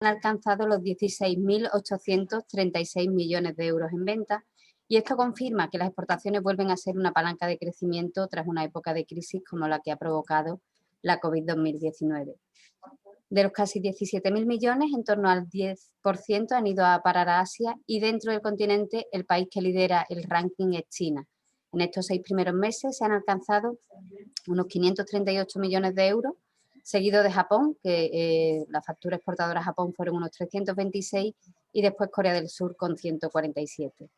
alcanzado los 16.836 millones de euros en venta, y esto confirma que las exportaciones vuelven a ser una palanca de crecimiento tras una época de crisis como la que ha provocado la COVID-2019. De los casi 17.000 millones, en torno al 10% han ido a parar a Asia, y dentro del continente el país que lidera el ranking es China. En estos 6 primeros meses se han alcanzado unos 538 millones de euros, seguido de Japón, que la factura exportadora a Japón fueron unos 326, y después Corea del Sur con 147.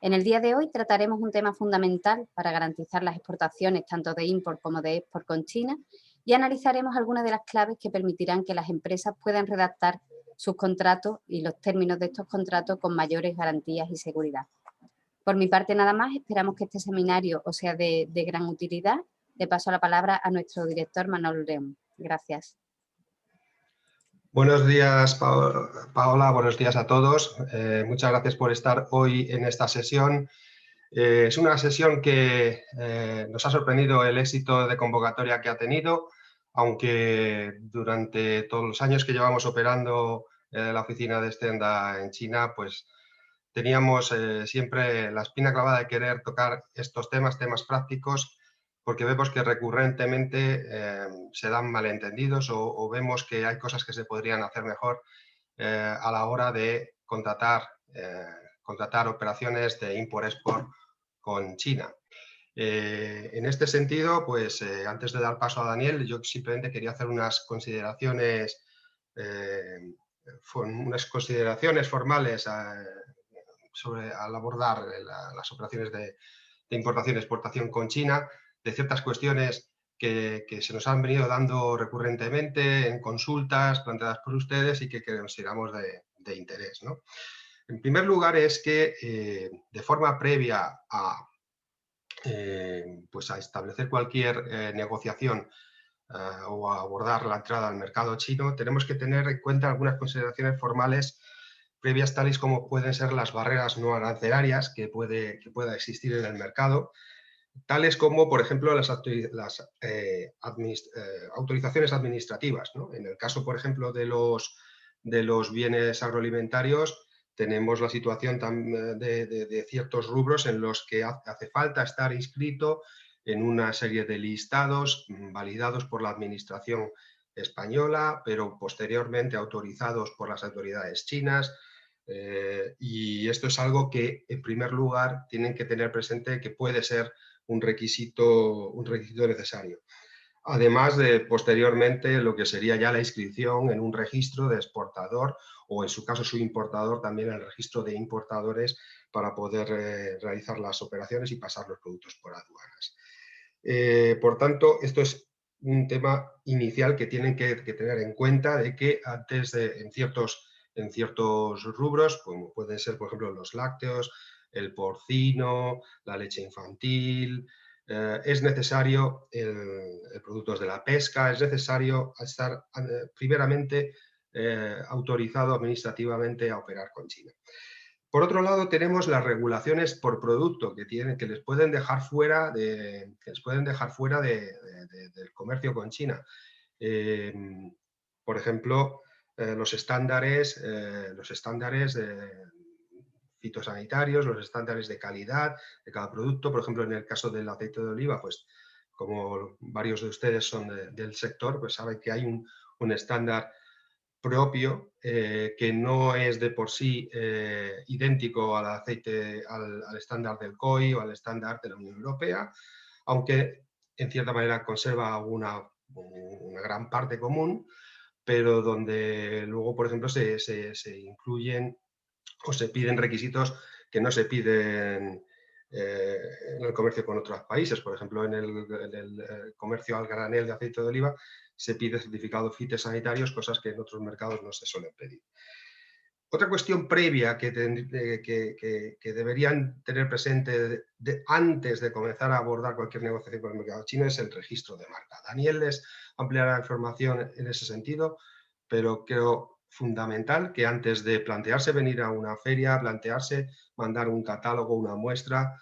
En el día de hoy trataremos un tema fundamental para garantizar las exportaciones tanto de import como de export con China, y analizaremos algunas de las claves que permitirán que las empresas puedan redactar sus contratos y los términos de estos contratos con mayores garantías y seguridad. Por mi parte nada más, esperamos que este seminario os sea de gran utilidad. Le paso la palabra a nuestro director Manuel León. Gracias. Buenos días, Paola, buenos días a todos. Muchas gracias por estar hoy en esta sesión. Es una sesión que nos ha sorprendido el éxito de convocatoria que ha tenido, aunque durante todos los años que llevamos operando la oficina de Stenda en China, pues teníamos siempre la espina clavada de querer tocar estos temas prácticos, porque vemos que recurrentemente se dan malentendidos o vemos que hay cosas que se podrían hacer mejor a la hora de contratar operaciones de import-export con China. En este sentido, pues antes de dar paso a Daniel, yo simplemente quería hacer unas consideraciones formales al abordar las operaciones de importación y exportación con China, de ciertas cuestiones que se nos han venido dando recurrentemente en consultas planteadas por ustedes y que consideramos de interés, ¿no? En primer lugar es que de forma previa a establecer cualquier negociación o a abordar la entrada al mercado chino, tenemos que tener en cuenta algunas consideraciones formales previas, tales como pueden ser las barreras no arancelarias que pueda existir en el mercado, tales como, por ejemplo, las autorizaciones administrativas, ¿no? En el caso, por ejemplo, de los bienes agroalimentarios, tenemos la situación de ciertos rubros en los que hace falta estar inscrito en una serie de listados validados por la Administración española, pero posteriormente autorizados por las autoridades chinas. Y esto es algo que, en primer lugar, tienen que tener presente que puede ser un requisito necesario. Además de, posteriormente, lo que sería ya la inscripción en un registro de exportador o, en su caso, su importador, también en el registro de importadores para poder realizar las operaciones y pasar los productos por aduanas. Por tanto, esto es un tema inicial que tienen que tener en cuenta, de que antes en ciertos rubros, como pueden ser, por ejemplo, los lácteos, el porcino, la leche infantil, es necesario, productos de la pesca, es necesario estar primeramente autorizado administrativamente a operar con China. Por otro lado, tenemos las regulaciones por producto que les pueden dejar fuera del comercio con China. Por ejemplo, los estándares fitosanitarios, los estándares de calidad de cada producto. Por ejemplo, en el caso del aceite de oliva, pues como varios de ustedes son del sector, pues saben que hay un estándar propio que no es de por sí idéntico al estándar del COI o al estándar de la Unión Europea, aunque en cierta manera conserva una gran parte común, pero donde luego, por ejemplo, se incluyen o se piden requisitos que no se piden en el comercio con otros países. Por ejemplo, en el comercio al granel de aceite de oliva se pide certificados fitosanitarios, cosas que en otros mercados no se suelen pedir. Otra cuestión previa que deberían tener presente antes de comenzar a abordar cualquier negociación con el mercado chino es el registro de marca. Daniel les ampliará información en ese sentido, pero creo fundamental que antes de plantearse venir a una feria, plantearse mandar un catálogo, una muestra,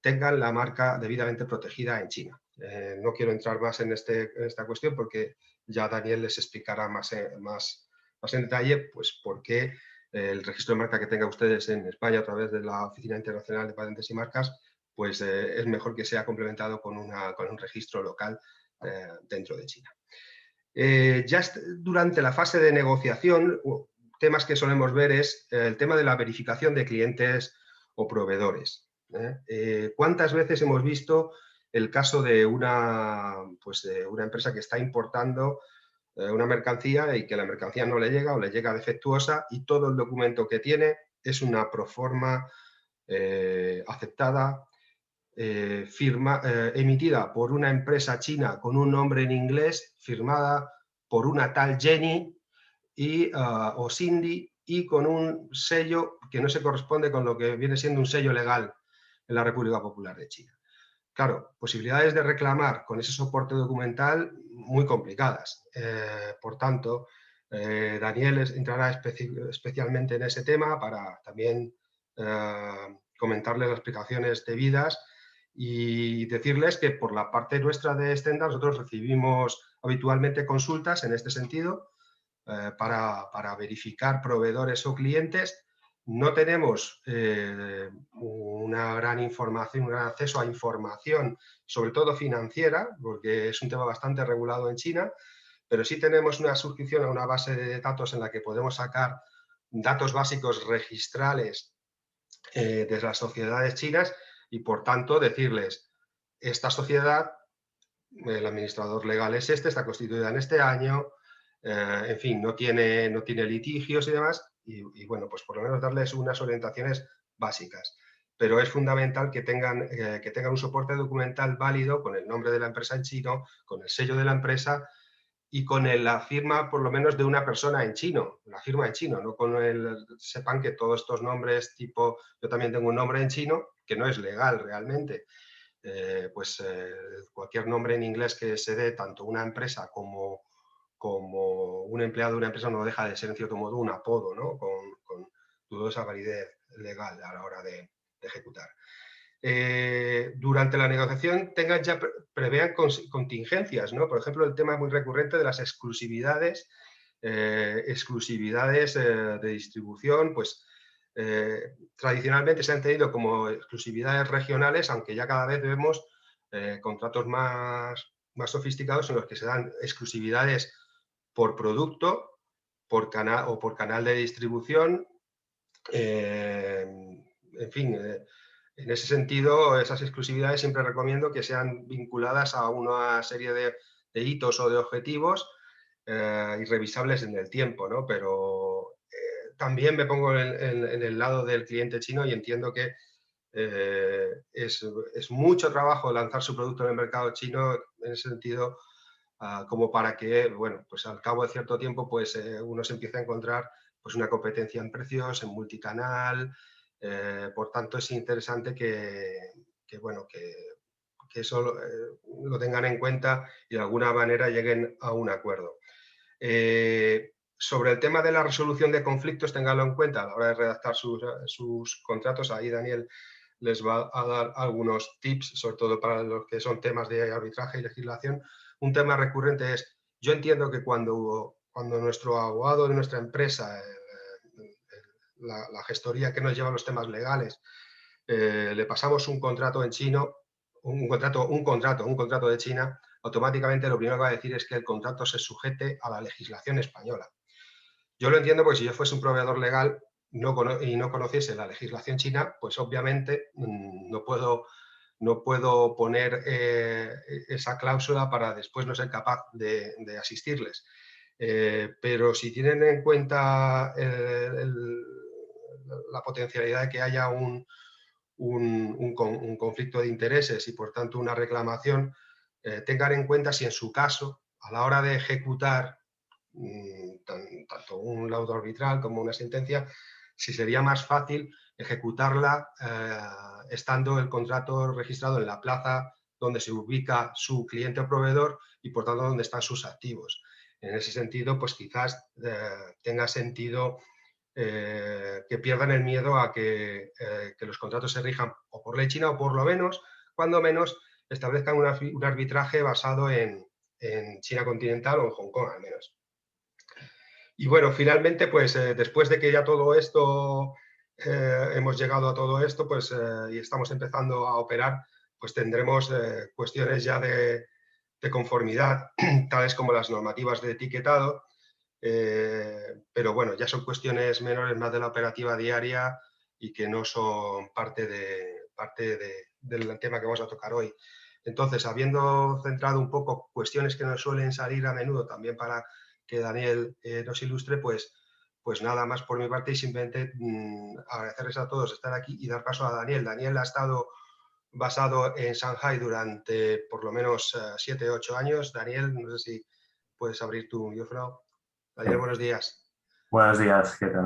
tengan la marca debidamente protegida en China. No quiero entrar más en esta cuestión porque ya Daniel les explicará más más en detalle pues, por qué el registro de marca que tengan ustedes en España a través de la Oficina Internacional de Patentes y Marcas, pues es mejor que sea complementado con un registro local dentro de China. Durante la fase de negociación, temas que solemos ver es el tema de la verificación de clientes o proveedores. ¿Cuántas veces hemos visto el caso de una empresa que está importando una mercancía y que la mercancía no le llega o le llega defectuosa y todo el documento que tiene es una proforma aceptada, emitida por una empresa china con un nombre en inglés, firmada por una tal Jenny o Cindy y con un sello que no se corresponde con lo que viene siendo un sello legal en la República Popular de China? Claro, posibilidades de reclamar con ese soporte documental muy complicadas. Por tanto, Daniel entrará especialmente en ese tema para también comentarles las explicaciones debidas y decirles que por la parte nuestra de Stenda nosotros recibimos habitualmente consultas en este sentido para verificar proveedores o clientes. No tenemos una gran información, un gran acceso a información, sobre todo financiera, porque es un tema bastante regulado en China, pero sí tenemos una suscripción a una base de datos en la que podemos sacar datos básicos registrales de las sociedades chinas y, por tanto, decirles, esta sociedad, el administrador legal es este, está constituida en este año, en fin, no tiene litigios y demás, y bueno, pues por lo menos darles unas orientaciones básicas. Pero es fundamental que tengan un soporte documental válido con el nombre de la empresa en chino, con el sello de la empresa y con la firma por lo menos de una persona en chino, la firma en chino, no con sepan que todos estos nombres tipo, yo también tengo un nombre en chino, que no es legal realmente, cualquier nombre en inglés que se dé, tanto una empresa como un empleado de una empresa, no deja de ser en cierto modo un apodo, ¿no? con dudosa validez legal a la hora de ejecutar. Durante la negociación prevean contingencias, ¿no? Por ejemplo, el tema muy recurrente de las exclusividades de distribución, pues tradicionalmente se han tenido como exclusividades regionales, aunque ya cada vez vemos contratos más sofisticados en los que se dan exclusividades por producto, por canal de distribución, en fin, en ese sentido, esas exclusividades siempre recomiendo que sean vinculadas a una serie de hitos o de objetivos y revisables en el tiempo, ¿no? Pero también me pongo en el lado del cliente chino y entiendo que es mucho trabajo lanzar su producto en el mercado chino en ese sentido, como para que, bueno, pues al cabo de cierto tiempo pues uno se empiece a encontrar pues una competencia en precios, en multicanal. Por tanto, es interesante que eso lo tengan en cuenta y de alguna manera lleguen a un acuerdo. Sobre el tema de la resolución de conflictos, ténganlo en cuenta a la hora de redactar sus contratos. Ahí Daniel les va a dar algunos tips, sobre todo para los que son temas de arbitraje y legislación. Un tema recurrente es, yo entiendo que cuando nuestro abogado de nuestra empresa, la gestoría que nos lleva los temas legales, le pasamos un contrato en chino, un contrato de China, automáticamente lo primero que va a decir es que el contrato se sujete a la legislación española. Yo lo entiendo porque si yo fuese un proveedor legal y no conociese la legislación china, pues obviamente no puedo poner esa cláusula para después no ser capaz de asistirles. Pero si tienen en cuenta la potencialidad de que haya un conflicto de intereses y por tanto una reclamación, tengan en cuenta si en su caso, a la hora de ejecutar tanto un laudo arbitral como una sentencia, si sería más fácil ejecutarla estando el contrato registrado en la plaza donde se ubica su cliente o proveedor y por tanto donde están sus activos. En ese sentido, pues quizás tenga sentido que pierdan el miedo a que los contratos se rijan o por ley china o por lo menos, cuando menos, establezcan un arbitraje basado en China continental o en Hong Kong al menos. Y bueno, finalmente, pues después de que ya todo esto, hemos llegado a todo esto, pues y estamos empezando a operar, pues tendremos cuestiones ya de conformidad, tales como las normativas de etiquetado, pero bueno, ya son cuestiones menores, más de la operativa diaria y que no son parte del tema que vamos a tocar hoy. Entonces, habiendo centrado un poco cuestiones que nos suelen salir a menudo también para que Daniel nos ilustre, pues nada más por mi parte y simplemente agradecerles a todos estar aquí y dar paso a Daniel. Daniel ha estado basado en Shanghai durante por lo menos 7 o 8 años. Daniel, no sé si puedes abrir tu micrófono. Daniel, buenos días. Buenos días, ¿qué tal?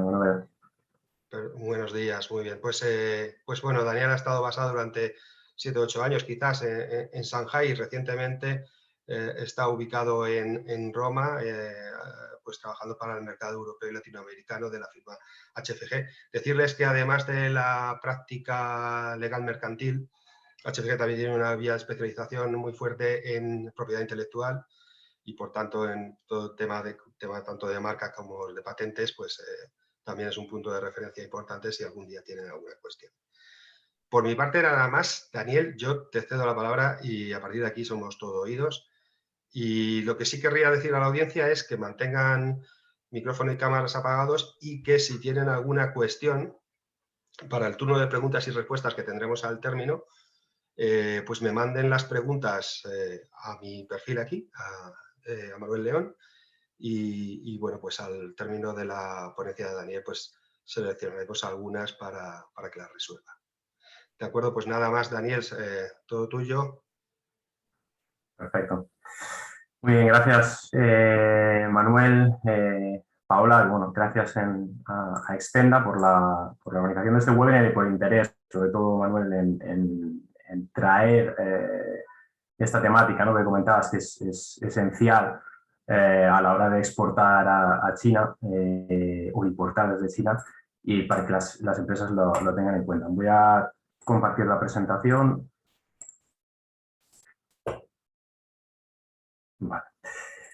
Buenos días, muy bien. Pues bueno, Daniel ha estado basado durante 7 o 8 años quizás en Shanghai y recientemente está ubicado en Roma, pues trabajando para el mercado europeo y latinoamericano de la firma HFG. Decirles que además de la práctica legal mercantil, HFG también tiene una vía de especialización muy fuerte en propiedad intelectual y por tanto en todo tema tanto de marca como de patentes, pues también es un punto de referencia importante si algún día tienen alguna cuestión. Por mi parte nada más, Daniel, yo te cedo la palabra y a partir de aquí somos todo oídos. Y lo que sí querría decir a la audiencia es que mantengan micrófono y cámaras apagados y que si tienen alguna cuestión para el turno de preguntas y respuestas que tendremos al término, pues me manden las preguntas a mi perfil aquí, a Manuel León, y bueno, pues al término de la ponencia de Daniel, pues seleccionaremos algunas para que las resuelva. De acuerdo, pues nada más, Daniel, todo tuyo. Perfecto. Muy bien, gracias Manuel, Paola, y bueno, gracias a Extenda por la organización de este webinar y por el interés, sobre todo Manuel, en traer esta temática, ¿no?, que comentabas que es esencial a la hora de exportar a China o importar desde China y para que las empresas lo tengan en cuenta. Voy a compartir la presentación. Vale.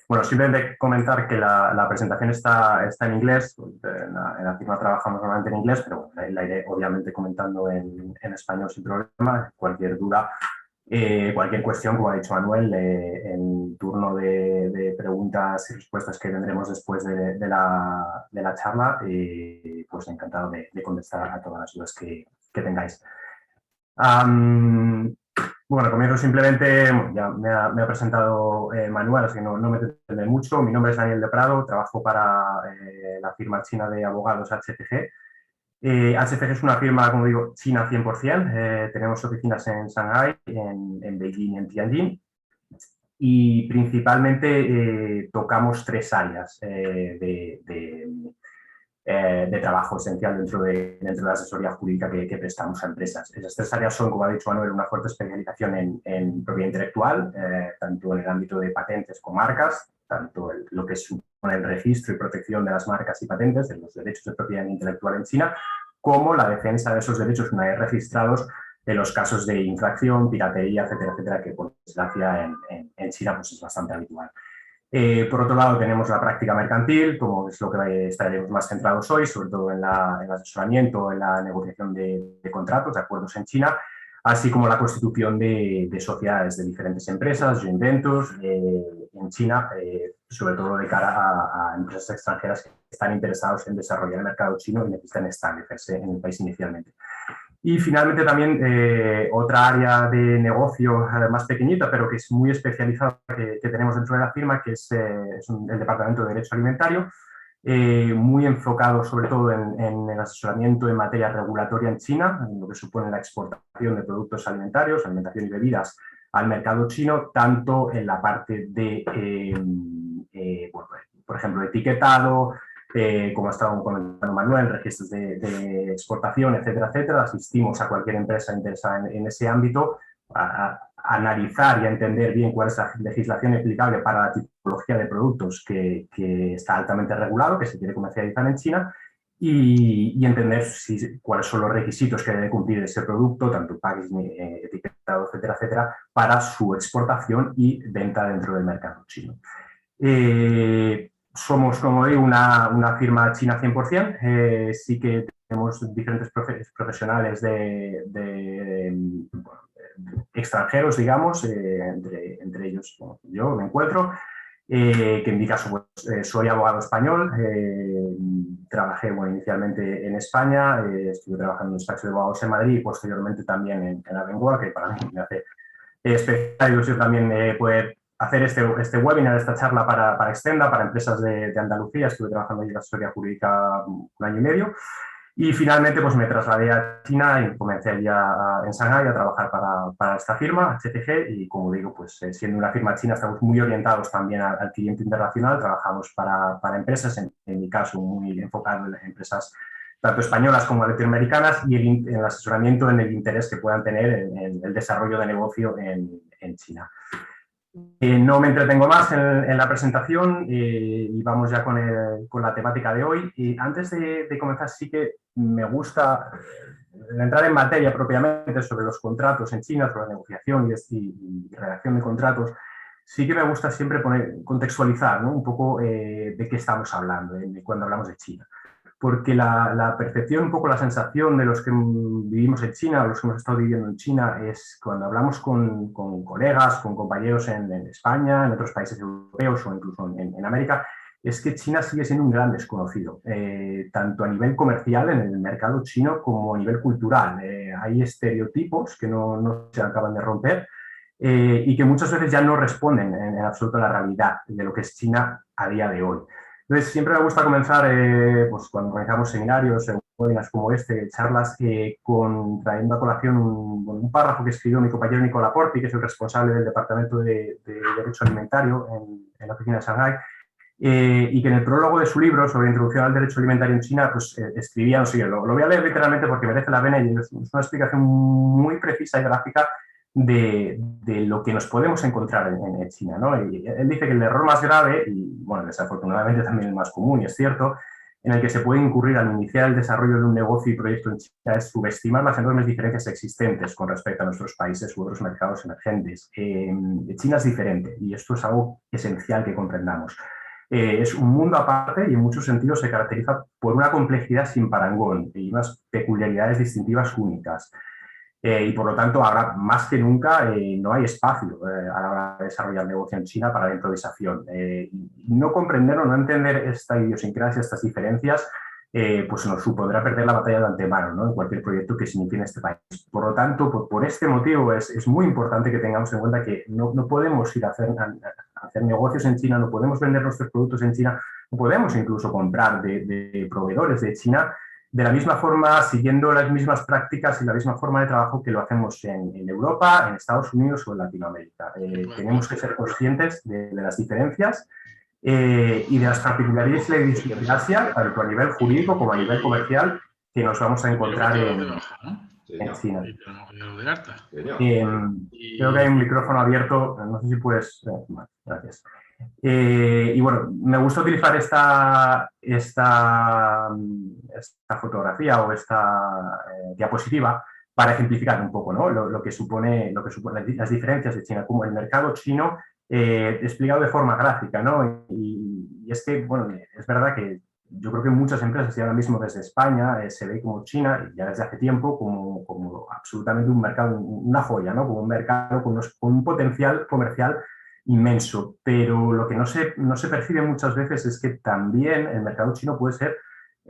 Bueno, simplemente comentar que la presentación está en inglés. En la firma trabajamos normalmente en inglés, pero la iré obviamente comentando en español sin problema. Cualquier duda, cualquier cuestión, como ha dicho Manuel, en turno de preguntas y respuestas que tendremos después de la charla, pues encantado de contestar a todas las dudas que tengáis. Bueno, comienzo simplemente, ya me ha presentado Manuel, así que no me detendré mucho. Mi nombre es Daniel de Prado, trabajo para la firma china de abogados HFG. HFG es una firma, como digo, china 100%. Tenemos oficinas en Shanghái, en Beijing y en Tianjin. Y principalmente tocamos 3 áreas de trabajo esencial dentro de la asesoría jurídica que prestamos a empresas. Esas 3 áreas son, como ha dicho Manuel, una fuerte especialización en propiedad intelectual, tanto en el ámbito de patentes como marcas, tanto lo que supone el registro y protección de las marcas y patentes, de los derechos de propiedad intelectual en China, como la defensa de esos derechos una vez registrados en los casos de infracción, piratería, etcétera, etcétera, que por desgracia en China pues es bastante habitual. Por otro lado, tenemos la práctica mercantil, como es lo que estaremos más centrados hoy, sobre todo en el asesoramiento, en la negociación de contratos, de acuerdos en China, así como la constitución de sociedades de diferentes empresas, joint ventures, en China, sobre todo de cara a empresas extranjeras que están interesadas en desarrollar el mercado chino y necesitan establecerse en el país inicialmente. Y finalmente también otra área de negocio más pequeñita, pero que es muy especializada que tenemos dentro de la firma, que es el Departamento de Derecho Alimentario, muy enfocado sobre todo en el asesoramiento en materia regulatoria en China, en lo que supone la exportación de productos alimentarios, alimentación y bebidas al mercado chino, tanto en la parte de, bueno, por ejemplo, etiquetado, como ha estado comentando Manuel, registros de exportación, etcétera, etcétera. Asistimos a cualquier empresa interesada en ese ámbito a analizar y a entender bien cuál es la legislación aplicable para la tipología de productos que está altamente regulado, que se quiere comercializar en China, y entender cuáles son los requisitos que debe cumplir ese producto, tanto packaging, etiquetado, etcétera, etcétera, para su exportación y venta dentro del mercado chino. somos, como digo, una firma china 100%. Sí que tenemos diferentes profesionales de extranjeros, digamos, entre ellos yo me encuentro, que en mi caso pues, soy abogado español. Trabajé inicialmente en España, estuve trabajando en un despacho de abogados en Madrid y posteriormente también en Abengoa, que para mí me hace especial ilusión también poder hacer este webinar, esta charla para Extenda, para empresas de Andalucía. Estuve trabajando allí en la asesoría jurídica 1 año y medio. Y finalmente pues me trasladé a China y comencé allí en Shanghái a trabajar para esta firma, HCG, y como digo, pues siendo una firma china estamos muy orientados también al cliente internacional. Trabajamos para empresas, en mi caso muy enfocado en empresas tanto españolas como latinoamericanas, y el asesoramiento en el interés que puedan tener en el desarrollo de negocio en China. No me entretengo más en la presentación y vamos ya con la temática de hoy. Y antes de comenzar, sí que me gusta entrar en materia propiamente sobre los contratos en China, sobre la negociación y redacción de contratos. Sí que me gusta siempre contextualizar, ¿no? Un poco de qué estamos hablando cuando hablamos de China. Porque la percepción, un poco la sensación de los que vivimos en China, los que hemos estado viviendo en China, es cuando hablamos con colegas, con compañeros en España, en otros países europeos o incluso en América, es que China sigue siendo un gran desconocido, tanto a nivel comercial en el mercado chino como a nivel cultural. Hay estereotipos que no se acaban de romper y que muchas veces ya no responden en absoluto a la realidad de lo que es China a día de hoy. Entonces, siempre me gusta comenzar, pues cuando organizamos seminarios, webinars como este, charlas, trayendo a colación un párrafo que escribió mi compañero Nicola Porti, que es el responsable del Departamento de Derecho Alimentario en la oficina de Shanghái, y que en el prólogo de su libro sobre introducción al derecho alimentario en China, pues escribía, no sé, lo voy a leer literalmente porque merece la pena y es una explicación muy precisa y gráfica de lo que nos podemos encontrar en China, ¿no? Y él dice que el error más grave, y bueno, desafortunadamente también el más común, y es cierto, en el que se puede incurrir al iniciar el desarrollo de un negocio y proyecto en China es subestimar las enormes diferencias existentes con respecto a nuestros países u otros mercados emergentes. China es diferente y esto es algo esencial que comprendamos. Es un mundo aparte y en muchos sentidos se caracteriza por una complejidad sin parangón y unas peculiaridades distintivas únicas. Y por lo tanto, ahora más que nunca no hay espacio a la hora de desarrollar negocio en China para la improvisación. No comprender o no entender esta idiosincrasia, estas diferencias, pues nos supondrá perder la batalla de antemano, ¿no? En cualquier proyecto que se inicie en este país. Por lo tanto, por este motivo es muy importante que tengamos en cuenta que no podemos ir a hacer negocios en China, no podemos vender nuestros productos en China, no podemos incluso comprar de proveedores de China de la misma forma, siguiendo las mismas prácticas y la misma forma de trabajo que lo hacemos en Europa, en Estados Unidos o en Latinoamérica. Tenemos que ser conscientes de las diferencias y de las particularidades y la idiosincrasia, tanto a nivel jurídico como a nivel comercial, que nos vamos a encontrar en China. Creo que hay un micrófono abierto, no sé si puedes... gracias. Y bueno, me gusta utilizar esta fotografía o esta diapositiva para ejemplificar un poco, ¿no? lo que supone las diferencias de China, como el mercado chino explicado de forma gráfica, ¿no? Y es que, bueno, es verdad que yo creo que muchas empresas y ahora mismo desde España se ve como China, ya desde hace tiempo, como absolutamente un mercado, una joya, ¿no? Como un mercado con un potencial comercial inmenso, pero lo que no se percibe muchas veces es que también el mercado chino puede ser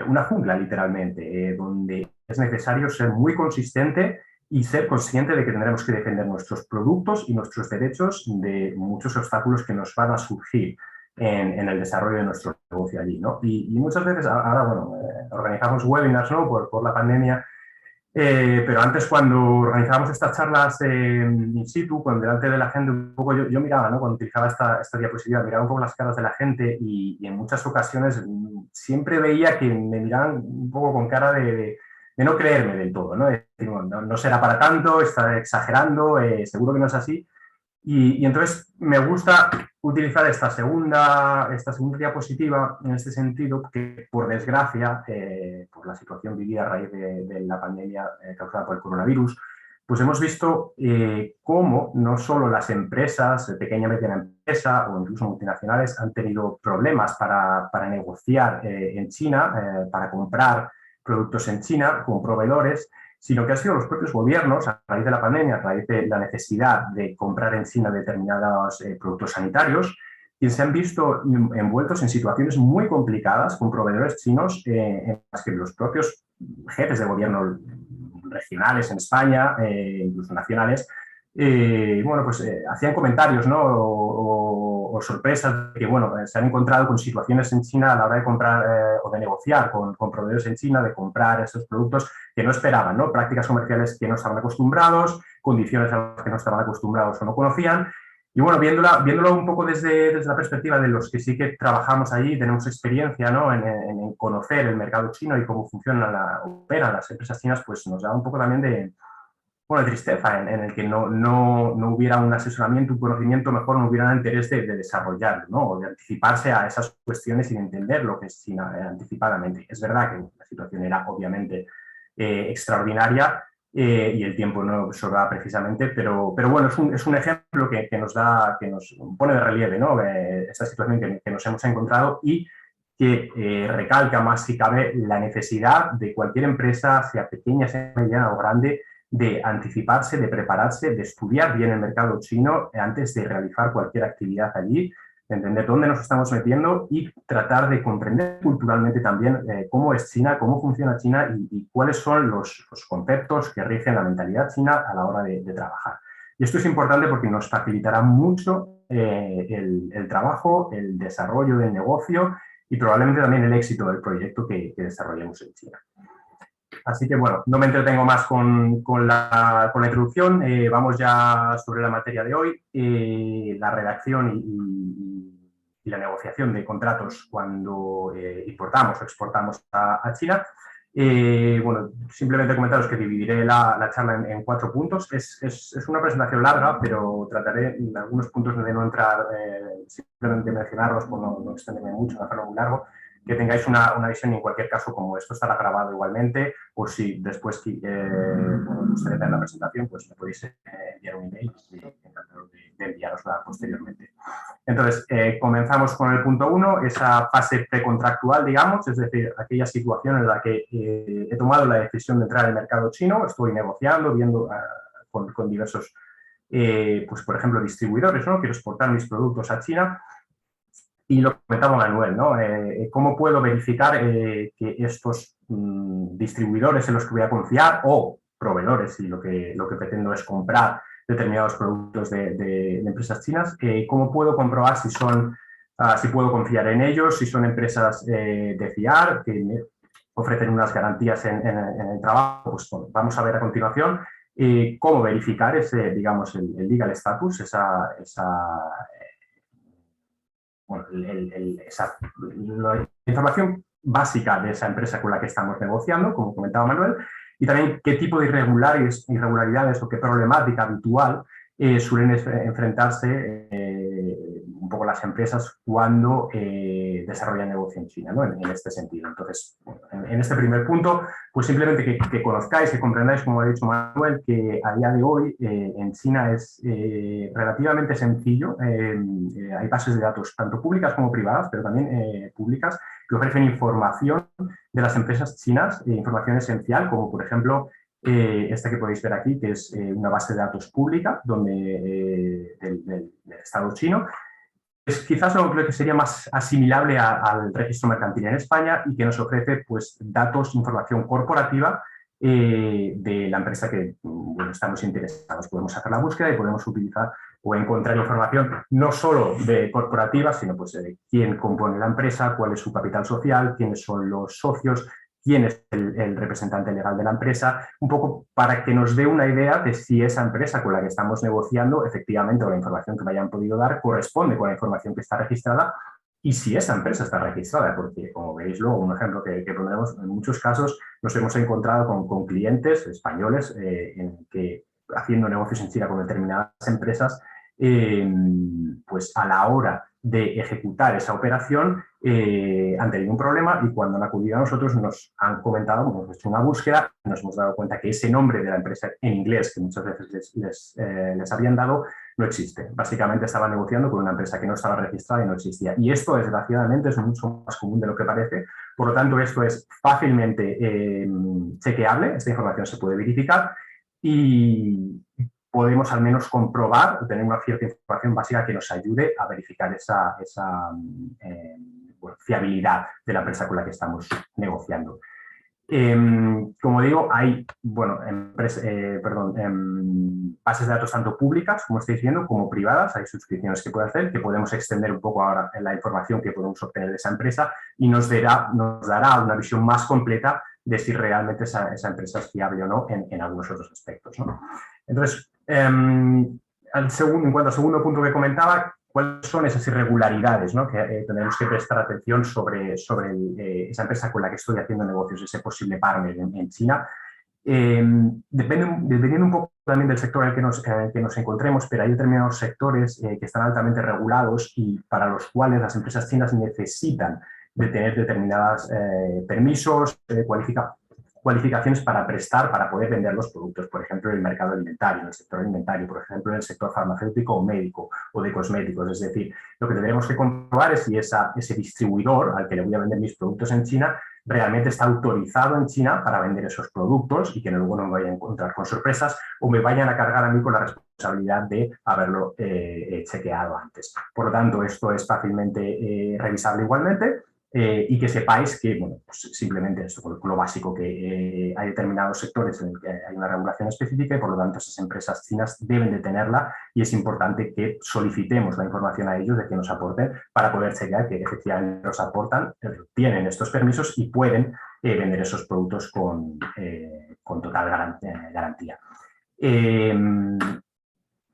una jungla, literalmente, donde es necesario ser muy consistente y ser consciente de que tendremos que defender nuestros productos y nuestros derechos de muchos obstáculos que nos van a surgir en el desarrollo de nuestro negocio allí, ¿no? Y muchas veces, ahora, bueno, organizamos webinars, ¿no? por la pandemia. Pero antes, cuando organizábamos estas charlas in situ, cuando delante de la gente, un poco yo miraba, ¿no? Cuando utilizaba esta diapositiva, miraba un poco las caras de la gente y en muchas ocasiones siempre veía que me miraban un poco con cara de no creerme del todo, ¿no? De decir, bueno, no será para tanto, está exagerando, seguro que no es así. Y entonces me gusta utilizar esta segunda diapositiva en este sentido, que por desgracia, por la situación vivida a raíz de la pandemia causada por el coronavirus, pues hemos visto cómo no solo las empresas, pequeña y mediana empresa o incluso multinacionales, han tenido problemas para negociar en China, para comprar productos en China con proveedores, sino que han sido los propios gobiernos, a raíz de la pandemia, a raíz de la necesidad de comprar en China determinados productos sanitarios, quienes se han visto envueltos en situaciones muy complicadas con proveedores chinos en las que los propios jefes de gobierno regionales en España, incluso nacionales, bueno, pues hacían comentarios, ¿no? o sorpresas de que, bueno, se han encontrado con situaciones en China a la hora de comprar o de negociar con proveedores en China, de comprar estos productos que no esperaban, ¿no? Prácticas comerciales que no estaban acostumbrados, condiciones a las que no estaban acostumbrados o no conocían. Y bueno, viéndolo un poco desde la perspectiva de los que sí que trabajamos allí, tenemos experiencia, ¿no? en conocer el mercado chino y cómo operan las empresas chinas, pues nos da un poco también de tristeza en el que no hubiera un asesoramiento, un conocimiento mejor, no hubiera un interés de desarrollarlo, ¿no? O de anticiparse a esas cuestiones y de entender lo que es China anticipadamente. Es verdad que la situación era obviamente extraordinaria, y el tiempo no sobra precisamente, pero bueno, es un ejemplo que nos pone de relieve, ¿no? Esta situación que nos hemos encontrado y que recalca más si cabe la necesidad de cualquier empresa, sea pequeña, sea mediana o grande, de anticiparse, de prepararse, de estudiar bien el mercado chino antes de realizar cualquier actividad allí, de entender dónde nos estamos metiendo y tratar de comprender culturalmente también cómo es China, cómo funciona China y cuáles son los conceptos que rigen la mentalidad china a la hora de trabajar. Y esto es importante porque nos facilitará mucho el trabajo, el desarrollo del negocio y probablemente también el éxito del proyecto que desarrollemos en China. Así que, bueno, no me entretengo más con la introducción. Vamos ya sobre la materia de hoy, la redacción y la negociación de contratos cuando importamos o exportamos a China. Bueno, simplemente comentaros que dividiré la charla en 4 puntos. Es una presentación larga, pero trataré en algunos puntos de no entrar, simplemente mencionarlos por no extenderme mucho, no hacerlo muy largo, que tengáis una visión y en cualquier caso, como esto estará grabado igualmente, o si después os gustaría ver la presentación, pues me podéis enviar un email y encantado de enviarosla posteriormente. Entonces, comenzamos con el punto 1, esa fase precontractual, digamos, es decir, aquella situación en la que he tomado la decisión de entrar al mercado chino, estoy negociando, viendo con diversos, pues por ejemplo, distribuidores, ¿no? Quiero exportar mis productos a China. Y lo comentaba Manuel, ¿no? ¿Cómo puedo verificar que estos distribuidores en los que voy a confiar o proveedores, si lo que pretendo es comprar determinados productos de empresas chinas, cómo puedo comprobar si puedo confiar en ellos, si son empresas de fiar, que me ofrecen unas garantías en el trabajo? Pues bueno, vamos a ver a continuación cómo verificar digamos, el legal status, la información básica de esa empresa con la que estamos negociando, como comentaba Manuel, y también qué tipo de irregularidades o qué problemática habitual suelen enfrentarse un poco las empresas cuando desarrollan negocio en China, ¿no? En este sentido. Entonces, en este primer punto, pues simplemente que conozcáis, que comprendáis, como ha dicho Manuel, que a día de hoy en China es relativamente sencillo. Hay bases de datos tanto públicas como privadas, pero también públicas, que ofrecen información de las empresas chinas, información esencial, como por ejemplo esta que podéis ver aquí, que es una base de datos pública del Estado chino. Es quizás lo que sería más asimilable al registro mercantil en España y que nos ofrece pues, datos, información corporativa de la empresa que estamos interesados. Podemos hacer la búsqueda y podemos utilizar o encontrar información no solo de corporativa, sino pues, de quién compone la empresa, cuál es su capital social, quiénes son los socios, quién es el representante legal de la empresa, un poco para que nos dé una idea de si esa empresa con la que estamos negociando efectivamente o la información que me hayan podido dar corresponde con la información que está registrada y si esa empresa está registrada, porque como veis luego, un ejemplo que pondremos, en muchos casos nos hemos encontrado con clientes españoles en que haciendo negocios en China con determinadas empresas, pues a la hora de ejecutar esa operación, han tenido un problema y cuando han acudido a nosotros nos han comentado, hemos hecho una búsqueda, nos hemos dado cuenta que ese nombre de la empresa en inglés que muchas veces les habían dado no existe. Básicamente estaban negociando con una empresa que no estaba registrada y no existía. Y esto, desgraciadamente, es mucho más común de lo que parece. Por lo tanto, esto es fácilmente chequeable, esta información se puede verificar y podemos al menos comprobar o tener una cierta información básica que nos ayude a verificar esa fiabilidad de la empresa con la que estamos negociando. Como digo, hay bases de datos tanto públicas, como estáis viendo, como privadas. Hay suscripciones que puede hacer, que podemos extender un poco ahora en la información que podemos obtener de esa empresa y nos dará una visión más completa de si realmente esa empresa es fiable o no en algunos otros aspectos, ¿no? Entonces, en cuanto al segundo punto que comentaba, ¿cuáles son esas irregularidades, ¿no? Que tenemos que prestar atención sobre esa empresa con la que estoy haciendo negocios, ese posible partner en China? Dependiendo un poco también del sector en el que nos encontremos, pero hay determinados sectores que están altamente regulados y para los cuales las empresas chinas necesitan de tener determinados permisos, cualificaciones para prestar, para poder vender los productos, por ejemplo, en el mercado alimentario, en el sector alimentario, por ejemplo, en el sector farmacéutico o médico o de cosméticos. Es decir, lo que tendremos que comprobar es si ese distribuidor al que le voy a vender mis productos en China realmente está autorizado en China para vender esos productos y que luego no me vaya a encontrar con sorpresas o me vayan a cargar a mí con la responsabilidad de haberlo chequeado antes. Por lo tanto, esto es fácilmente revisable igualmente. Y que sepáis que, bueno, pues simplemente esto, lo básico, que hay determinados sectores en los que hay una regulación específica y por lo tanto esas empresas chinas deben de tenerla y es importante que solicitemos la información a ellos de que nos aporten para poder chequear que efectivamente nos aportan, tienen estos permisos y pueden vender esos productos con total garantía.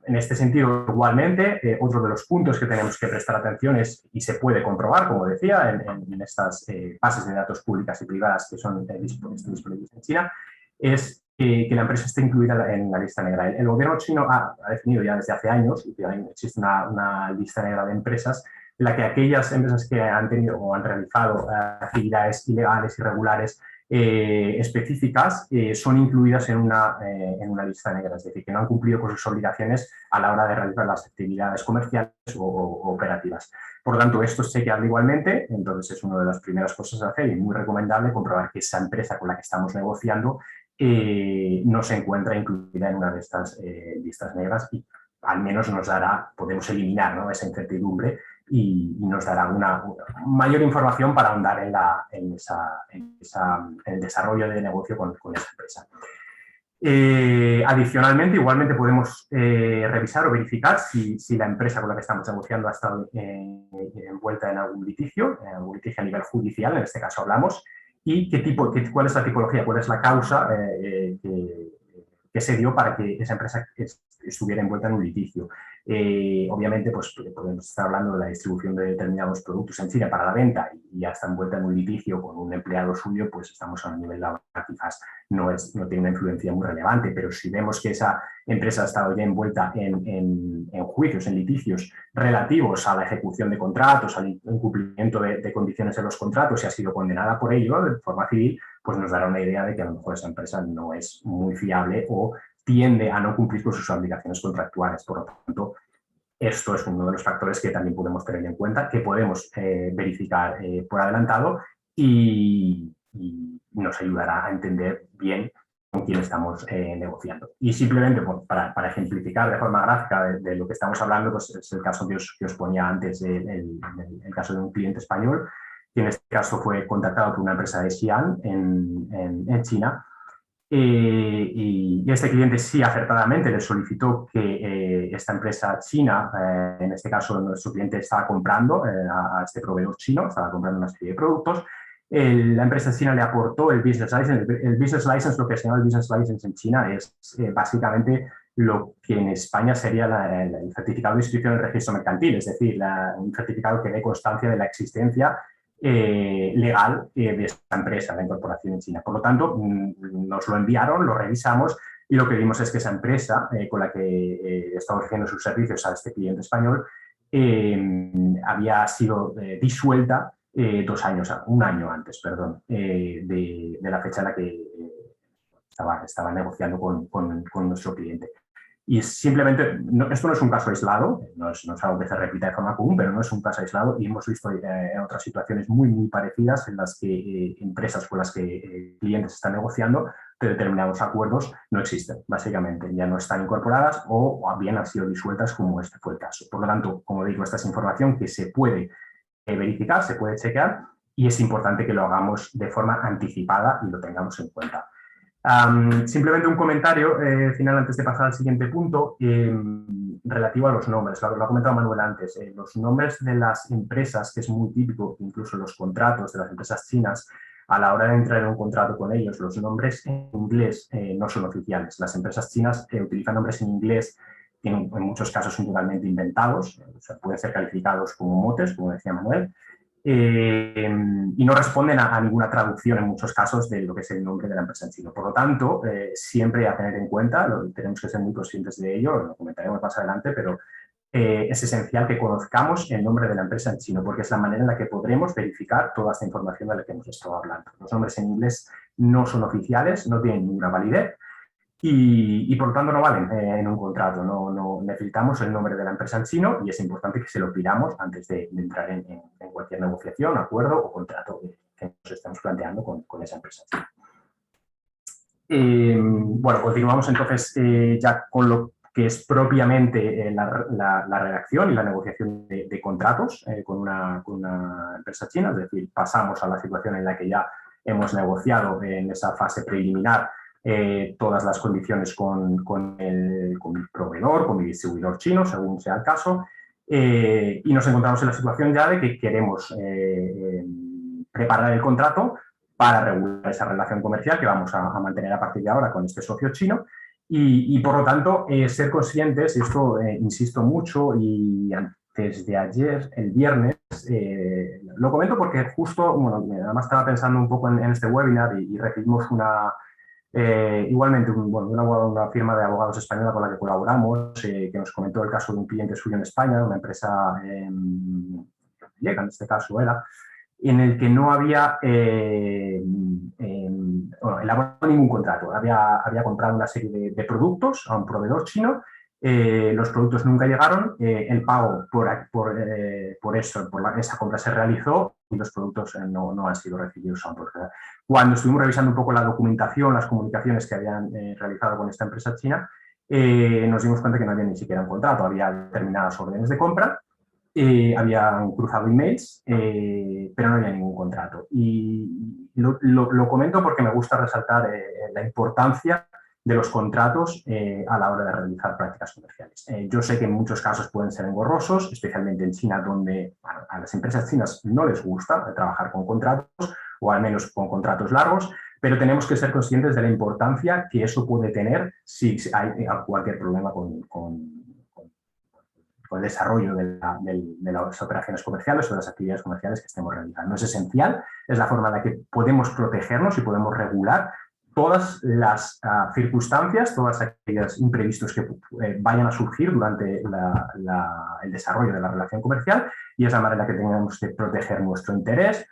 En este sentido, igualmente, otro de los puntos que tenemos que prestar atención es, y se puede comprobar, como decía, en estas bases de datos públicas y privadas que son disponibles en China, es que la empresa esté incluida en la lista negra. El gobierno chino ha definido ya desde hace años, y existe una lista negra de empresas, en la que aquellas empresas que han tenido o han realizado actividades ilegales, irregulares, específicas son incluidas en una lista negra, es decir, que no han cumplido con sus obligaciones a la hora de realizar las actividades comerciales o operativas. Por lo tanto, esto es chequeable igualmente, entonces es una de las primeras cosas a hacer y muy recomendable comprobar que esa empresa con la que estamos negociando no se encuentra incluida en una de estas listas negras y al menos nos dará, podemos eliminar, ¿no?, esa incertidumbre y nos dará una mayor información para ahondar en el desarrollo de negocio con esa empresa. Adicionalmente, igualmente podemos revisar o verificar si la empresa con la que estamos negociando ha estado envuelta en algún litigio a nivel judicial, en este caso hablamos, y cuál es la tipología, cuál es la causa que se dio para que esa empresa estuviera envuelta en un litigio. Obviamente, pues podemos estar hablando de la distribución de determinados productos en China para la venta y ya está envuelta en un litigio con un empleado suyo, pues estamos a un nivel laboral quizás no tiene una influencia muy relevante, pero si vemos que esa empresa ha estado ya envuelta en juicios, en litigios relativos a la ejecución de contratos, al incumplimiento de condiciones en los contratos y ha sido condenada por ello de forma civil, pues nos dará una idea de que a lo mejor esa empresa no es muy fiable o tiende a no cumplir con sus obligaciones contractuales. Por lo tanto, esto es uno de los factores que también podemos tener en cuenta, que podemos verificar por adelantado y nos ayudará a entender bien con quién estamos negociando. Y simplemente para ejemplificar de forma gráfica de lo que estamos hablando, pues es el caso que os ponía antes, el caso de un cliente español, que en este caso fue contactado por una empresa de Xi'an en China. Y este cliente sí acertadamente le solicitó que esta empresa china, en este caso nuestro cliente estaba comprando a este proveedor chino, estaba comprando una serie de productos. La empresa china le aportó el business license. El business license, lo que se llama el business license en China, es básicamente lo que en España sería el certificado de inscripción en el registro mercantil, es decir, un certificado que dé constancia de la existencia legal de esta empresa, la incorporación en China. Por lo tanto, nos lo enviaron, lo revisamos y lo que vimos es que esa empresa con la que está ofreciendo sus servicios a este cliente español había sido disuelta 2 años, un año antes, perdón, de la fecha en la que estaba negociando con nuestro cliente. Y simplemente, esto no es un caso aislado, no es algo que se repita de forma común, pero no es un caso aislado y hemos visto en otras situaciones muy parecidas en las que empresas con las que clientes están negociando de determinados acuerdos no existen, básicamente. Ya no están incorporadas o bien han sido disueltas, como este fue el caso. Por lo tanto, como digo, esta es información que se puede verificar, se puede chequear y es importante que lo hagamos de forma anticipada y lo tengamos en cuenta. Simplemente un comentario final antes de pasar al siguiente punto relativo a los nombres. Lo ha comentado Manuel antes. Los nombres de las empresas, que es muy típico, incluso los contratos de las empresas chinas, a la hora de entrar en un contrato con ellos, los nombres en inglés no son oficiales. Las empresas chinas utilizan nombres en inglés que en muchos casos son totalmente inventados, o sea, pueden ser calificados como motes, como decía Manuel, y no responden a ninguna traducción en muchos casos de lo que es el nombre de la empresa en chino. Por lo tanto, siempre a tener en cuenta, tenemos que ser muy conscientes de ello, lo comentaremos más adelante, pero es esencial que conozcamos el nombre de la empresa en chino, porque es la manera en la que podremos verificar toda esta información de la que hemos estado hablando. Los nombres en inglés no son oficiales, no tienen ninguna validez, y por lo tanto no valen en un contrato. No necesitamos el nombre de la empresa en chino y es importante que se lo pidamos antes de entrar en cualquier negociación, acuerdo o contrato que nos estemos planteando con esa empresa en chino. Bueno, continuamos entonces ya con lo que es propiamente la redacción y la negociación de contratos con una empresa china, es decir, pasamos a la situación en la que ya hemos negociado en esa fase preliminar todas las condiciones con mi proveedor, con mi distribuidor chino, según sea el caso, y nos encontramos en la situación ya de que queremos preparar el contrato para regular esa relación comercial que vamos a mantener a partir de ahora con este socio chino y por lo tanto, ser conscientes, y esto insisto mucho, y antes de ayer, el viernes, lo comento porque justo, bueno, además estaba pensando un poco en este webinar y recibimos igualmente una firma de abogados española con la que colaboramos, que nos comentó el caso de un cliente suyo en España, una empresa gallega, en este caso era, en el que no había elaborado ningún contrato. Había comprado una serie de productos a un proveedor chino, los productos nunca llegaron, el pago por esa compra se realizó y los productos no han sido recibidos aún. Cuando estuvimos revisando un poco la documentación, las comunicaciones que habían realizado con esta empresa china, nos dimos cuenta que no había ni siquiera un contrato, había determinadas órdenes de compra, habían cruzado emails, pero no había ningún contrato. Y lo comento porque me gusta resaltar la importancia de los contratos a la hora de realizar prácticas comerciales. Yo sé que en muchos casos pueden ser engorrosos, especialmente en China, donde a las empresas chinas no les gusta trabajar con contratos, o al menos con contratos largos, pero tenemos que ser conscientes de la importancia que eso puede tener si hay cualquier problema con el desarrollo de las operaciones comerciales o de las actividades comerciales que estemos realizando. Es esencial, es la forma en la que podemos protegernos y podemos regular todas las circunstancias, todos aquellos imprevistos que vayan a surgir durante el desarrollo de la relación comercial, y es la manera en la que tenemos que proteger nuestro interés,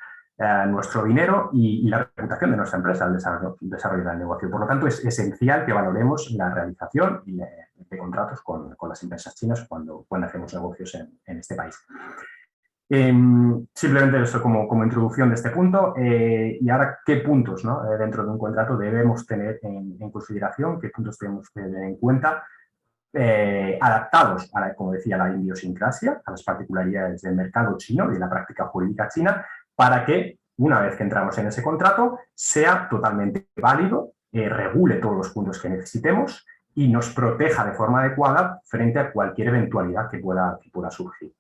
nuestro dinero y la reputación de nuestra empresa al desarrollo del negocio. Por lo tanto, es esencial que valoremos la realización de contratos con las empresas chinas cuando hacemos negocios en este país. Simplemente eso como introducción de este punto. Y ahora, ¿qué puntos dentro de un contrato debemos tener en consideración? ¿Qué puntos tenemos que tener en cuenta? Adaptados, como decía, a la idiosincrasia, a las particularidades del mercado chino y de la práctica jurídica china, para que, una vez que entramos en ese contrato, sea totalmente válido, regule todos los puntos que necesitemos y nos proteja de forma adecuada frente a cualquier eventualidad que pueda surgir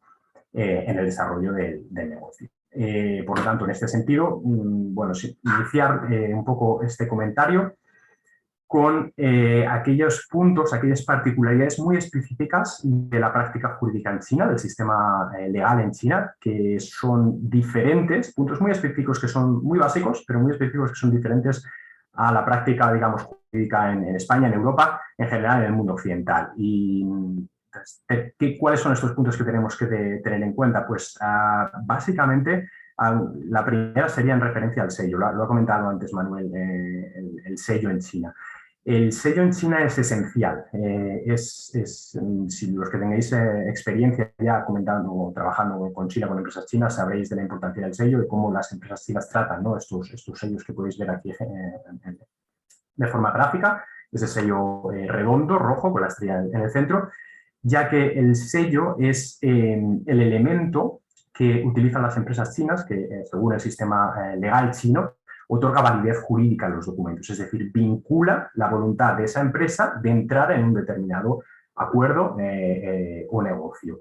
en el desarrollo del negocio. Por lo tanto, en este sentido, iniciar un poco este comentario con aquellos puntos, aquellas particularidades muy específicas de la práctica jurídica en China, del sistema legal en China, que son diferentes, puntos muy específicos que son muy básicos, pero muy específicos que son diferentes a la práctica, digamos, jurídica en España, en Europa, en general en el mundo occidental. Y Entonces, ¿cuáles son estos puntos que tenemos que tener en cuenta? Pues básicamente la primera sería en referencia al sello. Lo ha comentado antes Manuel, el sello en China. El sello en China es esencial. Si los que tengáis experiencia ya comentando o trabajando con China, con empresas chinas, sabréis de la importancia del sello y cómo las empresas chinas tratan, ¿no? estos sellos que podéis ver aquí de forma gráfica. Ese sello redondo, rojo, con la estrella en el centro, ya que el sello es el elemento que utilizan las empresas chinas, que según el sistema legal chino, otorga validez jurídica a los documentos, es decir, vincula la voluntad de esa empresa de entrar en un determinado acuerdo o negocio.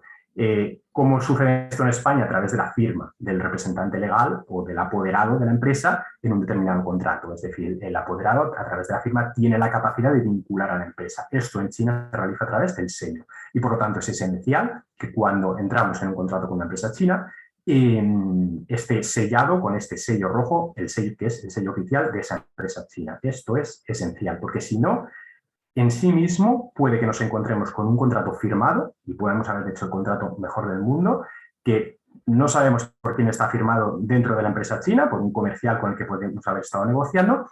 ¿Cómo sucede esto en España? A través de la firma del representante legal o del apoderado de la empresa en un determinado contrato. Es decir, el apoderado, a través de la firma, tiene la capacidad de vincular a la empresa. Esto en China se realiza a través del sello. Y, por lo tanto, es esencial que cuando entramos en un contrato con una empresa china, esté sellado con este sello rojo, el sello que es el sello oficial de esa empresa china. Esto es esencial, porque si no, en sí mismo puede que nos encontremos con un contrato firmado y podemos haber hecho el contrato mejor del mundo, que no sabemos por quién está firmado dentro de la empresa china, por un comercial con el que podemos haber estado negociando,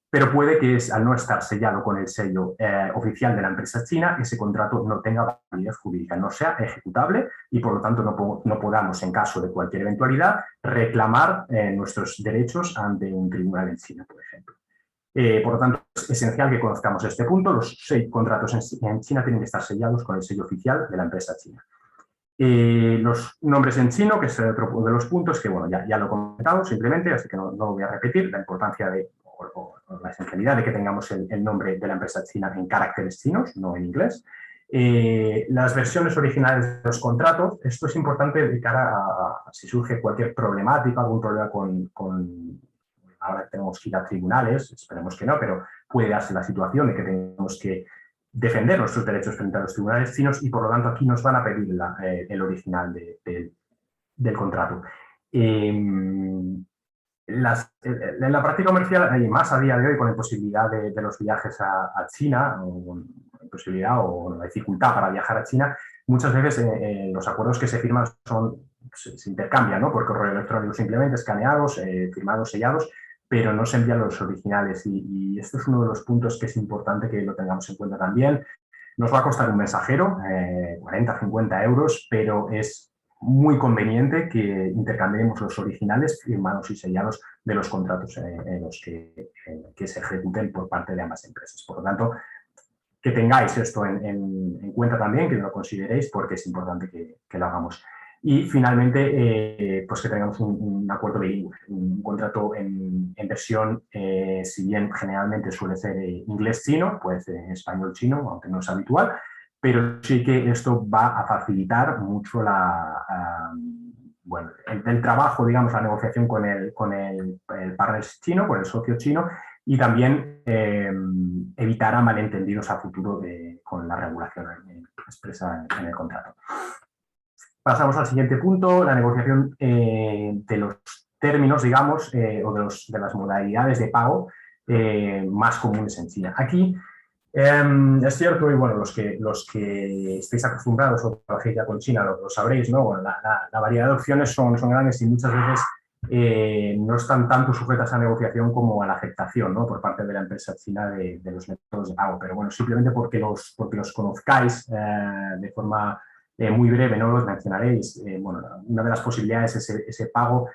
pero puede que al no estar sellado con el sello oficial de la empresa china, ese contrato no tenga validez jurídica, no sea ejecutable y por lo tanto no podamos, en caso de cualquier eventualidad, reclamar nuestros derechos ante un tribunal en China, por ejemplo. Por lo tanto, es esencial que conozcamos este punto. Los 6 contratos en China tienen que estar sellados con el sello oficial de la empresa china. Los nombres en chino, que es otro de los puntos que, bueno, ya lo he comentado simplemente, así que no lo voy a repetir, la importancia o la esencialidad de que tengamos el nombre de la empresa china en caracteres chinos, no en inglés. Las versiones originales de los contratos, esto es importante de cara a si surge cualquier problemática, algún problema ahora tenemos que ir a tribunales, esperemos que no, pero puede darse la situación de que tengamos que defender nuestros derechos frente a los tribunales chinos y por lo tanto aquí nos van a pedir el original del contrato. En la práctica comercial hay más a día de hoy con la imposibilidad de los viajes a China, o imposibilidad o la dificultad para viajar a China. Muchas veces los acuerdos que se firman se intercambian, ¿no? Por correo electrónico simplemente, escaneados, firmados, sellados, pero no se envían los originales y esto es uno de los puntos que es importante que lo tengamos en cuenta también. Nos va a costar un mensajero, 40, 50 euros, pero es muy conveniente que intercambiemos los originales firmados y sellados de los contratos en los que se ejecuten por parte de ambas empresas. Por lo tanto, que tengáis esto en cuenta también, que lo consideréis porque es importante que lo hagamos. Y finalmente, pues que tengamos un acuerdo bilingüe, un contrato en versión, si bien generalmente suele ser inglés-chino, pues español-chino, aunque no es habitual, pero sí que esto va a facilitar mucho el trabajo, digamos, la negociación con el partner chino, con el socio chino, y también evitará malentendidos a futuro con la regulación expresa en el contrato. Pasamos al siguiente punto, la negociación de los términos, digamos, o de las modalidades de pago más comunes en China. Aquí es cierto, y bueno, los que estéis acostumbrados o trabajéis ya con China lo sabréis, ¿no? Bueno, la variedad de opciones son grandes y muchas veces no están tanto sujetas a negociación como a la aceptación, ¿no? Por parte de la empresa china de los métodos de pago. Pero bueno, simplemente porque los conozcáis de forma muy breve, no los mencionaréis. Bueno, una de las posibilidades es ese pago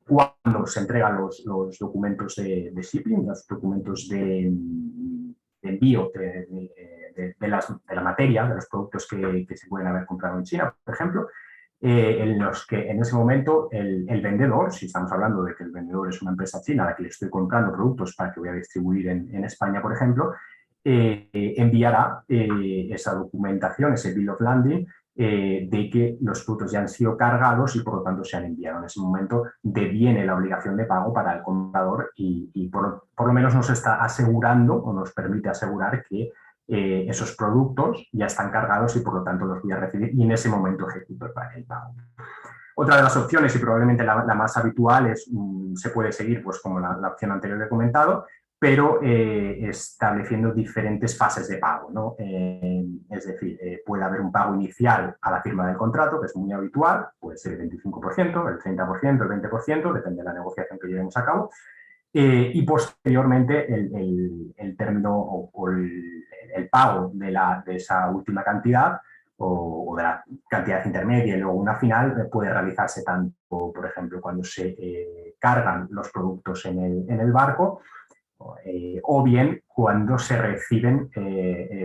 cuando se entregan los documentos de shipping, los documentos de envío de la materia, de los productos que se pueden haber comprado en China, por ejemplo, en los que en ese momento el vendedor, si estamos hablando de que el vendedor es una empresa china a la que le estoy comprando productos para que voy a distribuir en España, por ejemplo, enviará esa documentación, ese bill of lading, de que los productos ya han sido cargados y por lo tanto se han enviado. En ese momento deviene la obligación de pago para el comprador y por lo menos nos está asegurando o nos permite asegurar que esos productos ya están cargados y por lo tanto los voy a recibir y en ese momento ejecuto el pago. Otra de las opciones, y probablemente la más habitual, se puede seguir pues, como la opción anterior que he comentado, pero estableciendo diferentes fases de pago, ¿no? Es decir, puede haber un pago inicial a la firma del contrato, que es muy habitual, puede ser el 25%, el 30%, el 20%, depende de la negociación que llevemos a cabo, y posteriormente el término o el pago de esa última cantidad o de la cantidad intermedia y luego una final puede realizarse tanto, por ejemplo, cuando se cargan los productos en el barco, o bien cuando se reciben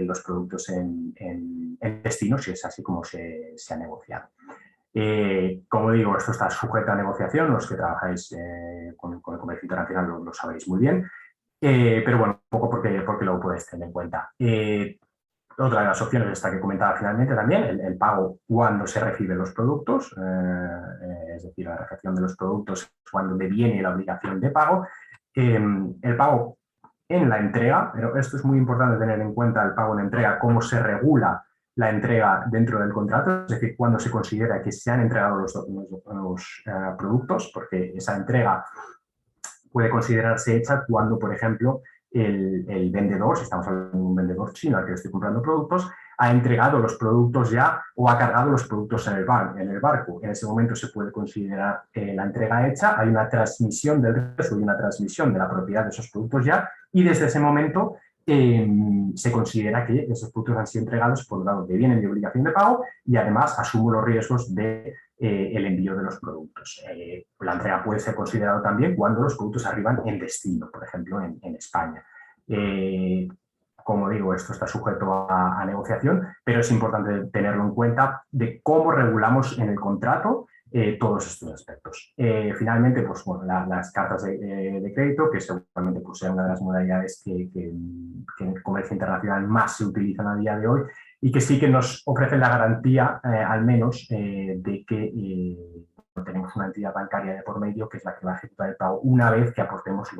los productos en destino, si es así como se ha negociado. Como digo, esto está sujeto a negociación, los que trabajáis con el comercio internacional lo sabéis muy bien, pero bueno, un poco porque lo podéis tener en cuenta. Otra de las opciones, esta que comentaba finalmente también, el pago cuando se reciben los productos, es decir, la recepción de los productos cuando deviene la obligación de pago. El pago en la entrega, pero esto es muy importante tener en cuenta el pago en entrega, cómo se regula la entrega dentro del contrato, es decir, cuando se considera que se han entregado los productos, porque esa entrega puede considerarse hecha cuando, por ejemplo, el vendedor, si estamos hablando de un vendedor chino al que le estoy comprando productos, ha entregado los productos ya o ha cargado los productos en el barco. En ese momento se puede considerar la entrega hecha, hay una transmisión del riesgo y una transmisión de la propiedad de esos productos ya, y desde ese momento se considera que esos productos han sido entregados, por lo tanto, devienen de obligación de pago y además asumo los riesgos de el envío de los productos. La entrega puede ser considerado también cuando los productos arriban en destino, por ejemplo, en España. Como digo, esto está sujeto a negociación, pero es importante tenerlo en cuenta de cómo regulamos en el contrato todos estos aspectos. Finalmente, pues, bueno, las cartas de crédito, que seguramente pues, sea una de las modalidades que en el comercio internacional más se utilizan a día de hoy y que sí que nos ofrecen la garantía, al menos, de que tenemos una entidad bancaria de por medio que es la que va a ejecutar el pago una vez que aportemos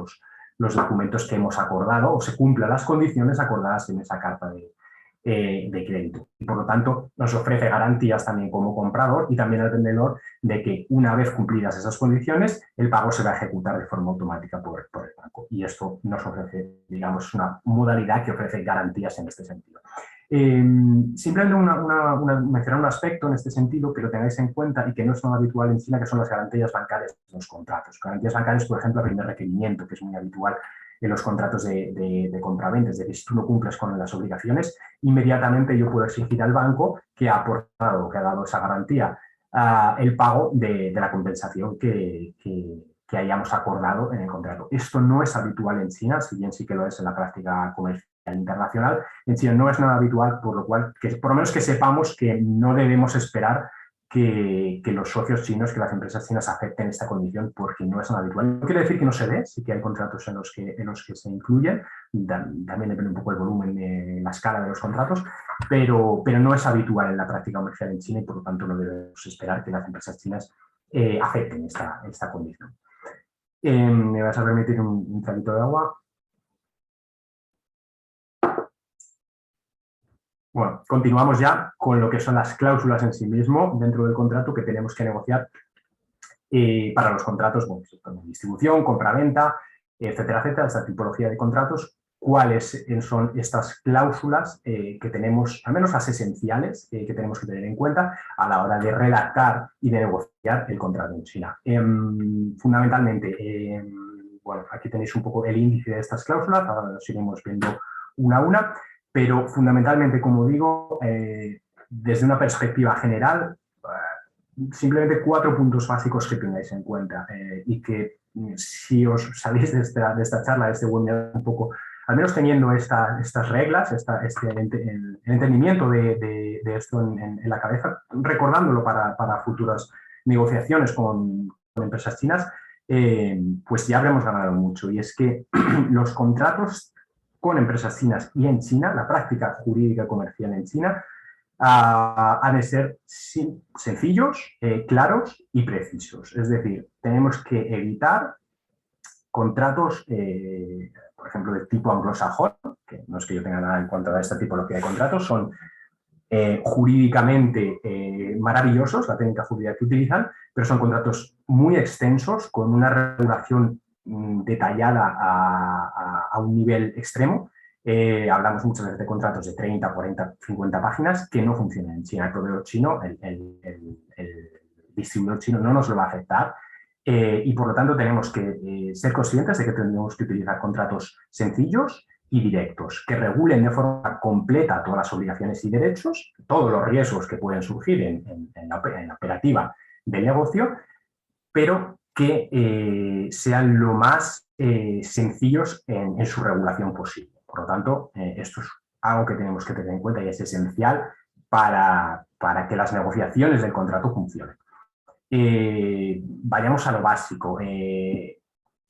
los documentos que hemos acordado o se cumplan las condiciones acordadas en esa carta de crédito. Y por lo tanto, nos ofrece garantías también como comprador y también al vendedor de que una vez cumplidas esas condiciones, el pago se va a ejecutar de forma automática por el banco. Y esto nos ofrece, digamos, una modalidad que ofrece garantías en este sentido. Simplemente mencionar un aspecto en este sentido que lo tengáis en cuenta y que no es tan habitual en China, que son las garantías bancarias en los contratos. Garantías bancarias, por ejemplo, el primer requerimiento, que es muy habitual en los contratos de compraventa, es decir, si tú no cumples con las obligaciones, inmediatamente yo puedo exigir al banco que ha aportado, que ha dado esa garantía, el pago de la compensación que hayamos acordado en el contrato. Esto no es habitual en China, si bien sí que lo es en la práctica comercial internacional. En China no es nada habitual, por lo cual, por lo menos que sepamos que no debemos esperar que los socios chinos, que las empresas chinas acepten esta condición, porque no es nada habitual. No quiere decir que no se dé, sí que hay contratos en los que se incluyen, también depende un poco del volumen, la escala de los contratos, pero no es habitual en la práctica comercial en China y por lo tanto no debemos esperar que las empresas chinas acepten esta condición. Me vas a permitir un traguito de agua. Bueno, continuamos ya con lo que son las cláusulas en sí mismo dentro del contrato que tenemos que negociar para los contratos, bueno, distribución, compra-venta, etcétera, etcétera, esta tipología de contratos. ¿Cuáles son estas cláusulas que tenemos, al menos las esenciales, que tenemos que tener en cuenta a la hora de redactar y de negociar el contrato en China? Fundamentalmente, bueno, aquí tenéis un poco el índice de estas cláusulas, ahora las iremos viendo una a una. Pero fundamentalmente, como digo, desde una perspectiva general, simplemente 4 puntos básicos que tengáis en cuenta y que si os salís de esta charla, de este webinar un poco, al menos teniendo estas reglas, el entendimiento de esto en la cabeza, recordándolo para futuras negociaciones con empresas chinas, pues ya habremos ganado mucho. Y es que los contratos con empresas chinas y en China, la práctica jurídica comercial en China, han de ser sencillos, claros y precisos. Es decir, tenemos que evitar contratos, por ejemplo, de tipo anglosajón, que no es que yo tenga nada en cuanto a esta tipología de contratos, son jurídicamente maravillosos, la técnica jurídica que utilizan, pero son contratos muy extensos, con una regulación detallada a un nivel extremo. Hablamos muchas veces de contratos de 30, 40, 50 páginas que no funcionan en China. El proveedor chino, el distribuidor chino no nos lo va a afectar. Y por lo tanto tenemos que ser conscientes de que tenemos que utilizar contratos sencillos y directos, que regulen de forma completa todas las obligaciones y derechos, todos los riesgos que pueden surgir en la operativa del negocio, pero que sean lo más sencillos en su regulación posible. Por lo tanto, esto es algo que tenemos que tener en cuenta y es esencial para que las negociaciones del contrato funcionen. Vayamos a lo básico.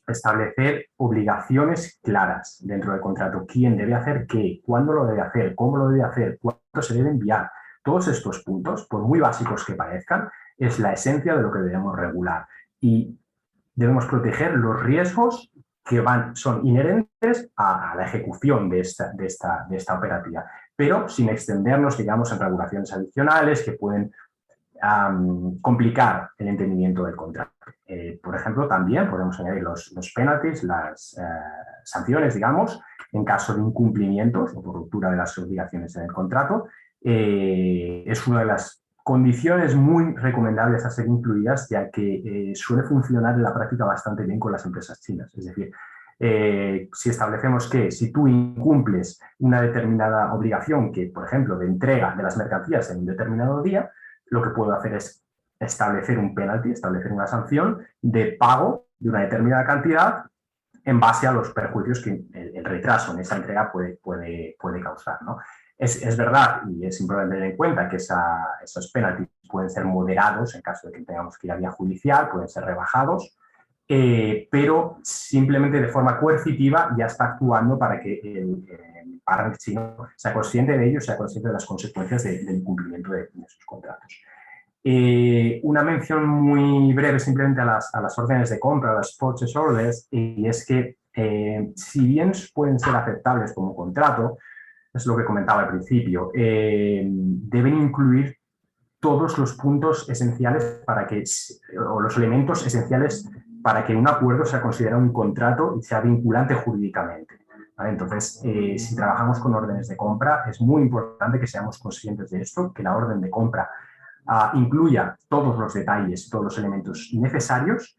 Establecer obligaciones claras dentro del contrato. ¿Quién debe hacer qué? ¿Cuándo lo debe hacer? ¿Cómo lo debe hacer? ¿Cuánto se debe enviar? Todos estos puntos, por muy básicos que parezcan, es la esencia de lo que debemos regular. Y debemos proteger los riesgos que son inherentes a la ejecución de esta operativa, pero sin extendernos, digamos, en regulaciones adicionales que pueden complicar el entendimiento del contrato. Por ejemplo, también podemos añadir los penalties, las sanciones, digamos, en caso de incumplimientos o por ruptura de las obligaciones en el contrato. Es una de las condiciones muy recomendables a ser incluidas, ya que suele funcionar en la práctica bastante bien con las empresas chinas. Es decir, si establecemos que si tú incumples una determinada obligación, que por ejemplo de entrega de las mercancías en un determinado día, lo que puedo hacer es establecer un penalty, establecer una sanción de pago de una determinada cantidad en base a los perjuicios que el retraso en esa entrega puede causar, ¿no? Es verdad, y es importante tener en cuenta que esos penalties pueden ser moderados en caso de que tengamos que ir a vía judicial, pueden ser rebajados, pero simplemente de forma coercitiva ya está actuando para que el partner chino sea consciente de ello, sea consciente de las consecuencias del incumplimiento de esos contratos. Una mención muy breve simplemente a las órdenes de compra, a las purchase orders, y es que si bien pueden ser aceptables como contrato, es lo que comentaba al principio, deben incluir todos los puntos esenciales o los elementos esenciales para que un acuerdo sea considerado un contrato y sea vinculante jurídicamente, ¿vale? Entonces, si trabajamos con órdenes de compra, es muy importante que seamos conscientes de esto, que la orden de compra incluya todos los detalles, todos los elementos necesarios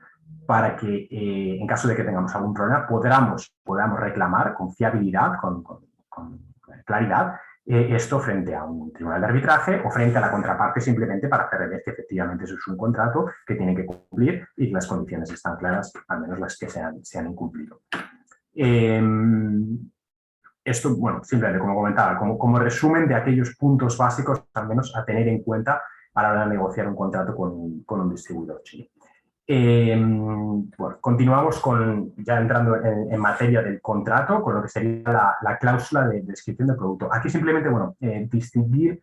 para que, en caso de que tengamos algún problema, podamos reclamar con fiabilidad, con claridad, esto frente a un tribunal de arbitraje o frente a la contraparte, simplemente para hacer ver que efectivamente eso es un contrato que tiene que cumplir y que las condiciones están claras, al menos las que se han incumplido. Esto, bueno, simplemente como comentaba, como resumen de aquellos puntos básicos, al menos a tener en cuenta a la hora de negociar un contrato con un distribuidor chino. Bueno, continuamos ya entrando en materia del contrato, con lo que sería la cláusula de descripción del producto. Aquí simplemente, bueno, distinguir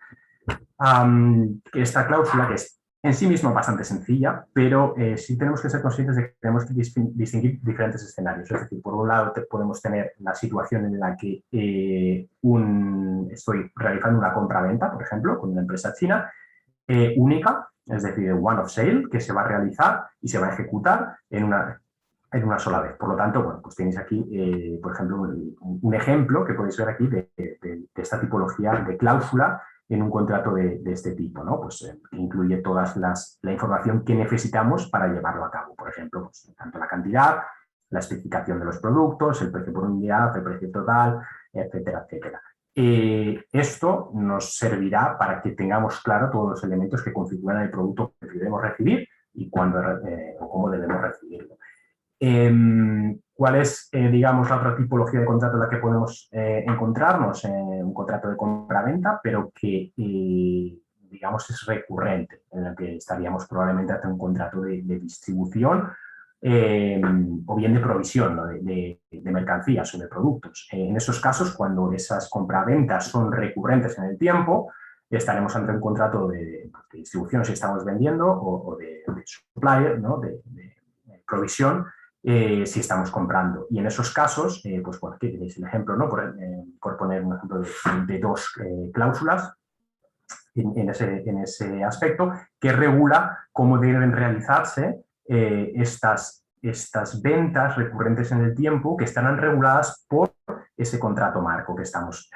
que esta cláusula, que es en sí misma bastante sencilla, pero sí tenemos que ser conscientes de que tenemos que distinguir diferentes escenarios. Es decir, por un lado podemos tener la situación en la que estoy realizando una compra-venta, por ejemplo, con una empresa china, única, es decir, one of sale, que se va a realizar y se va a ejecutar en una sola vez. Por lo tanto, bueno, pues tenéis aquí, por ejemplo, un ejemplo que podéis ver aquí de esta tipología de cláusula en un contrato de este tipo, ¿no? Pues incluye toda la información que necesitamos para llevarlo a cabo. Por ejemplo, pues, tanto la cantidad, la especificación de los productos, el precio por unidad, el precio total, etcétera, etcétera. Esto nos servirá para que tengamos claro todos los elementos que configuran el producto que debemos recibir y cuándo o cómo debemos recibirlo. ¿Cuál es, digamos, la otra tipología de contrato en la que podemos encontrarnos? Un contrato de compra-venta, pero que, digamos, es recurrente, en el que estaríamos probablemente ante un contrato de distribución o bien de provisión, ¿no? de mercancías o de productos. En esos casos, cuando esas compraventas son recurrentes en el tiempo, estaremos ante un contrato de distribución si estamos vendiendo o de supplier, ¿no? de provisión, si estamos comprando. Y en esos casos, pues bueno, aquí tenéis el ejemplo, ¿no? Por poner un ejemplo de dos cláusulas en ese aspecto, que regula cómo deben realizarse estas estas ventas recurrentes en el tiempo que estarán reguladas por ese contrato marco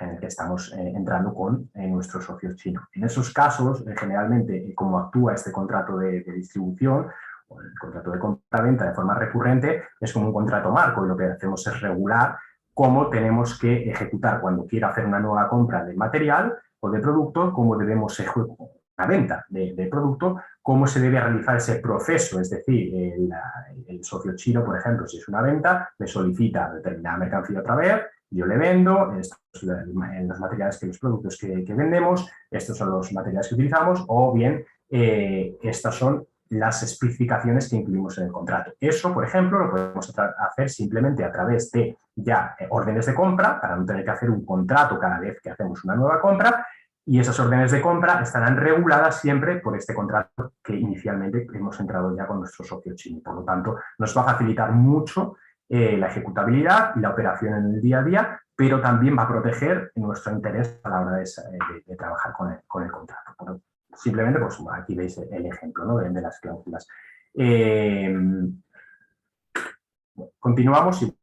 en el que estamos entrando con nuestros socios chinos. En esos casos, generalmente, como actúa este contrato de distribución, o el contrato de compra-venta de forma recurrente, es como un contrato marco, y lo que hacemos es regular cómo tenemos que ejecutar cuando quiera hacer una nueva compra de material o de producto, cómo debemos ejecutar la venta de producto, cómo se debe realizar ese proceso. Es decir, el socio chino, por ejemplo, si es una venta, me solicita determinada mercancía otra vez, yo le vendo, estos son los materiales los productos que vendemos, estos son los materiales que utilizamos, o bien estas son las especificaciones que incluimos en el contrato. Eso, por ejemplo, lo podemos hacer simplemente a través de ya órdenes de compra, para no tener que hacer un contrato cada vez que hacemos una nueva compra, y esas órdenes de compra estarán reguladas siempre por este contrato que inicialmente hemos entrado ya con nuestro socio chino. Por lo tanto, nos va a facilitar mucho la ejecutabilidad y la operación en el día a día, pero también va a proteger nuestro interés a la hora de trabajar con el contrato. Bueno, simplemente, pues aquí veis el ejemplo, ¿no?, de las cláusulas. Continuamos y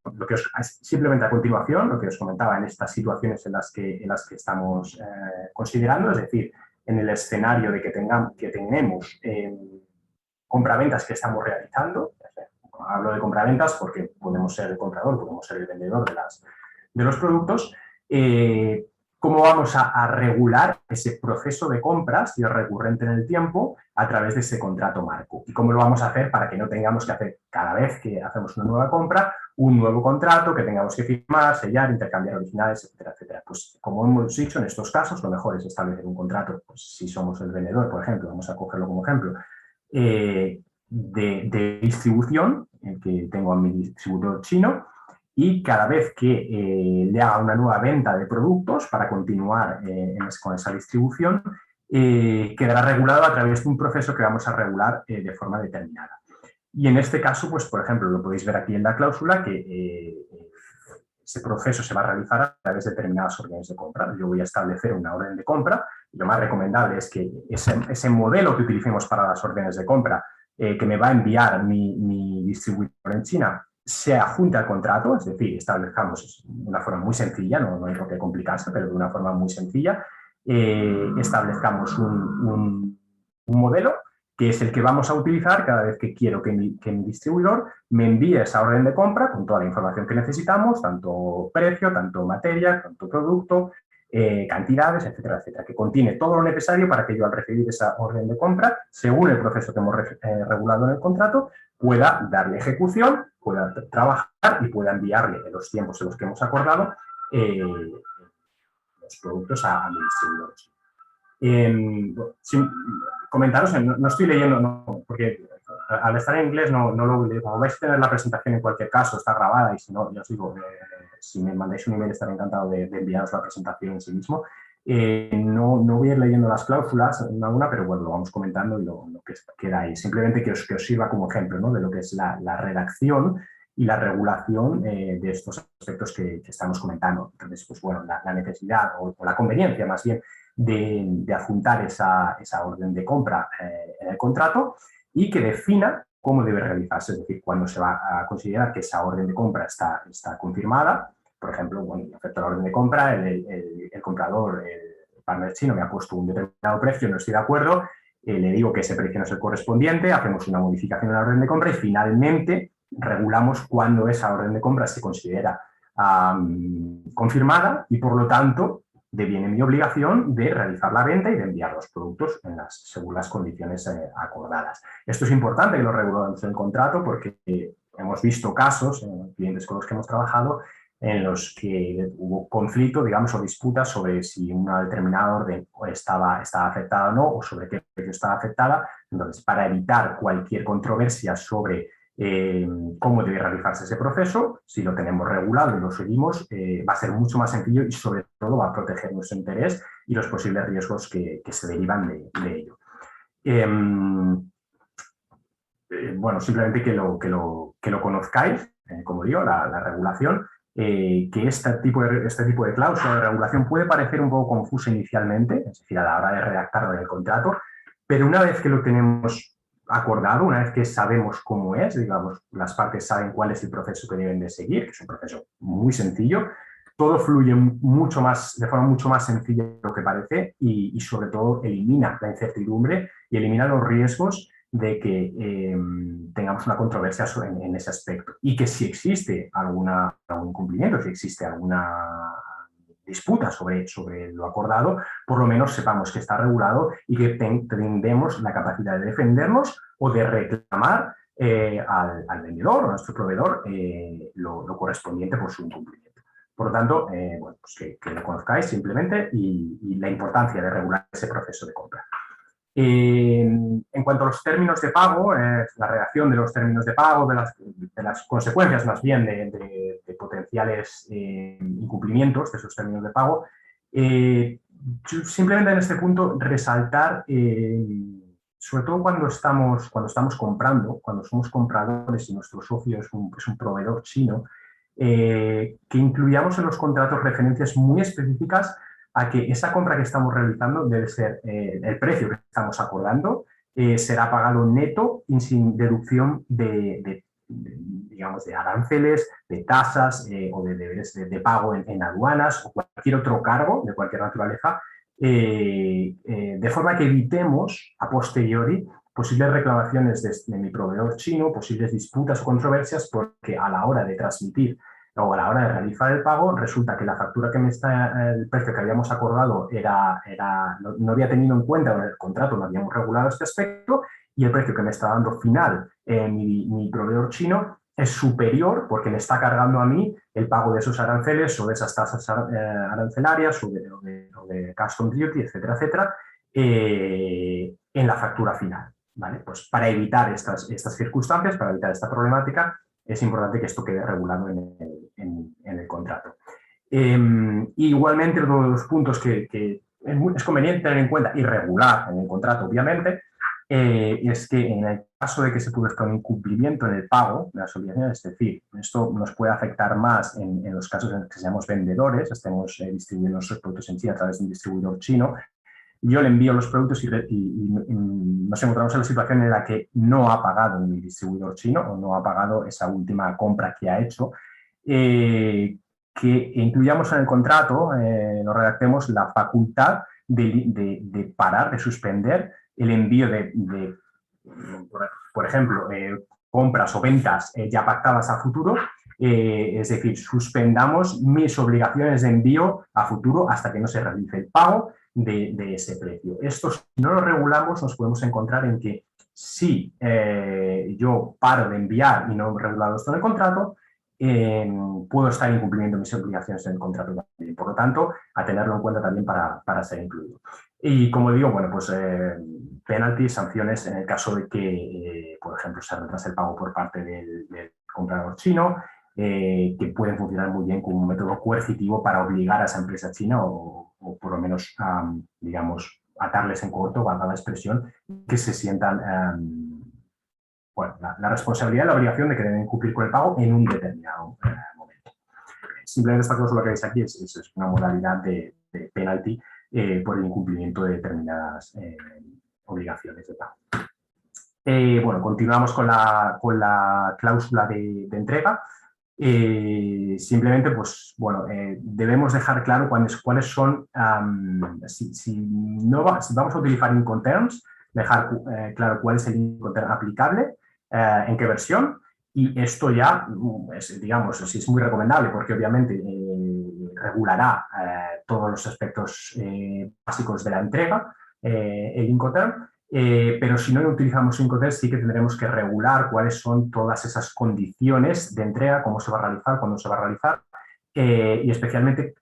simplemente a continuación lo que os comentaba en estas situaciones en las que estamos considerando, es decir, en el escenario de que tenemos compraventas que estamos realizando. Hablo de compraventas porque podemos ser el comprador, podemos ser el vendedor de los productos. ¿Cómo vamos a regular ese proceso de compras y recurrente en el tiempo a través de ese contrato marco? ¿Y cómo lo vamos a hacer para que no tengamos que hacer cada vez que hacemos una nueva compra un nuevo contrato que tengamos que firmar, sellar, intercambiar originales, etcétera, etcétera? Pues como hemos dicho, en estos casos lo mejor es establecer un contrato, pues si somos el vendedor, por ejemplo, vamos a cogerlo como ejemplo, de distribución, que tengo a mi distribuidor chino, y cada vez que le haga una nueva venta de productos para continuar con esa distribución, quedará regulado a través de un proceso que vamos a regular de forma determinada. Y en este caso, pues por ejemplo, lo podéis ver aquí en la cláusula, que ese proceso se va a realizar a través de determinadas órdenes de compra. Yo voy a establecer una orden de compra, y lo más recomendable es que ese modelo que utilicemos para las órdenes de compra que me va a enviar mi distribuidor en China se adjunte al contrato, es decir, establezcamos de una forma muy sencilla, no hay por qué complicarse, pero de una forma muy sencilla, establezcamos un modelo que es el que vamos a utilizar cada vez que quiero que mi distribuidor me envíe esa orden de compra con toda la información que necesitamos, tanto precio, tanto materia, tanto producto, cantidades, etcétera, etcétera, que contiene todo lo necesario para que yo, al recibir esa orden de compra, según el proceso que hemos regulado en el contrato, pueda darle ejecución, pueda trabajar y pueda enviarle en los tiempos en los que hemos acordado los productos a mi distribuidor. Comentaros, no estoy leyendo, porque al estar en inglés no lo leo. Como vais a tener la presentación en cualquier caso, está grabada, y si no, ya os digo, si me mandáis un email estaré encantado de enviaros la presentación en sí mismo. No voy a ir leyendo las cláusulas una a una, pero bueno, lo vamos comentando y lo que queda ahí. Simplemente que os sirva como ejemplo, ¿no?, de lo que es la redacción y la regulación de estos aspectos que estamos comentando. Entonces, pues bueno, la necesidad o la conveniencia más bien de adjuntar esa orden de compra en el contrato y que defina cómo debe realizarse, es decir, cuándo se va a considerar que esa orden de compra está confirmada. Por ejemplo, bueno, yo acepto la orden de compra, el comprador, el partner chino me ha puesto un determinado precio, no estoy de acuerdo, le digo que ese precio no es el correspondiente, hacemos una modificación en la orden de compra y finalmente regulamos cuándo esa orden de compra se considera confirmada y, por lo tanto, deviene mi obligación de realizar la venta y de enviar los productos según las condiciones acordadas. Esto es importante que lo regulemos en el contrato porque hemos visto casos en clientes con los que hemos trabajado en los que hubo conflicto, digamos, o disputas sobre si una determinada orden estaba afectada o no, o sobre qué precio estaba afectada. Entonces, para evitar cualquier controversia sobre cómo debe realizarse ese proceso, si lo tenemos regulado y lo seguimos, va a ser mucho más sencillo y sobre todo va a proteger nuestro interés y los posibles riesgos que se derivan de ello. Bueno, simplemente que lo conozcáis, como digo, la regulación, que este tipo de cláusula de regulación puede parecer un poco confusa inicialmente, es decir, a la hora de redactarlo en el contrato, pero una vez que lo tenemos acordado, una vez que sabemos cómo es, digamos, las partes saben cuál es el proceso que deben de seguir, que es un proceso muy sencillo, todo fluye mucho más, de forma mucho más sencilla de lo que parece y sobre todo elimina la incertidumbre y elimina los riesgos de que tengamos una controversia en ese aspecto. Y que si existe algún incumplimiento, si existe alguna disputa sobre lo acordado, por lo menos sepamos que está regulado y que tengamos la capacidad de defendernos o de reclamar al vendedor o a nuestro proveedor lo correspondiente por su incumplimiento. Por lo tanto, bueno, pues que lo conozcáis simplemente y la importancia de regular ese proceso de compra. En cuanto a los términos de pago, la redacción de los términos de pago, de las consecuencias más bien de potenciales incumplimientos de esos términos de pago, simplemente en este punto resaltar, sobre todo cuando estamos comprando, cuando somos compradores y nuestro socio es un proveedor chino, que incluyamos en los contratos referencias muy específicas a que esa compra que estamos realizando debe ser el precio que estamos acordando, será pagado neto y sin deducción digamos, de aranceles, de tasas o de deberes de pago en aduanas o cualquier otro cargo de cualquier naturaleza, de forma que evitemos a posteriori posibles reclamaciones de mi proveedor chino, posibles disputas o controversias, porque a la hora de transmitir o a la hora de realizar el pago, resulta que la factura que el precio que habíamos acordado no había tenido en cuenta, en el contrato no habíamos regulado este aspecto, y el precio que me está dando final mi proveedor chino es superior porque me está cargando a mí el pago de esos aranceles o de esas tasas arancelarias o de custom duty, etcétera, etcétera, en la factura final. ¿Vale? Pues para evitar estas circunstancias, para evitar esta problemática, es importante que esto quede regulado en el contrato. Igualmente, uno de los puntos que es conveniente tener en cuenta y regular en el contrato, obviamente, es que en el caso de que se produzca un incumplimiento en el pago de las obligaciones, es decir, esto nos puede afectar más en los casos en los que seamos vendedores, estemos distribuyendo nuestros productos en China a través de un distribuidor chino. Yo le envío los productos y nos encontramos en la situación en la que no ha pagado mi distribuidor chino o no ha pagado esa última compra que ha hecho, que incluyamos en el contrato, nos redactemos la facultad de parar, de suspender el envío por ejemplo, compras o ventas ya pactadas a futuro, es decir, suspendamos mis obligaciones de envío a futuro hasta que no se realice el pago de ese precio. Esto, si no lo regulamos, nos podemos encontrar en que si yo paro de enviar y no he regulado esto en el contrato, puedo estar incumpliendo mis obligaciones en el contrato también. Por lo tanto, a tenerlo en cuenta también para ser incluido. Y como digo, bueno, pues penalties, sanciones en el caso de que, por ejemplo, se retrase el pago por parte del comprador chino, que pueden funcionar muy bien como un método coercitivo para obligar a esa empresa china o por lo menos, digamos, atarles en corto, valga la expresión, que se sientan, bueno, la responsabilidad y la obligación de que deben cumplir con el pago en un determinado momento. Simplemente esta cosa lo que veis aquí es una modalidad de penalty por el incumplimiento de determinadas obligaciones de pago. Bueno, continuamos con la cláusula de entrega. Simplemente, pues, bueno, debemos dejar claro cuáles son, si vamos a utilizar Incoterms, dejar claro cuál es el Incoterm aplicable, en qué versión, y esto ya, digamos, sí es muy recomendable porque obviamente regulará todos los aspectos básicos de la entrega, el Incoterm. Pero si no utilizamos Incoterm, sí que tendremos que regular cuáles son todas esas condiciones de entrega, cómo se va a realizar, cuándo se va a realizar, y especialmente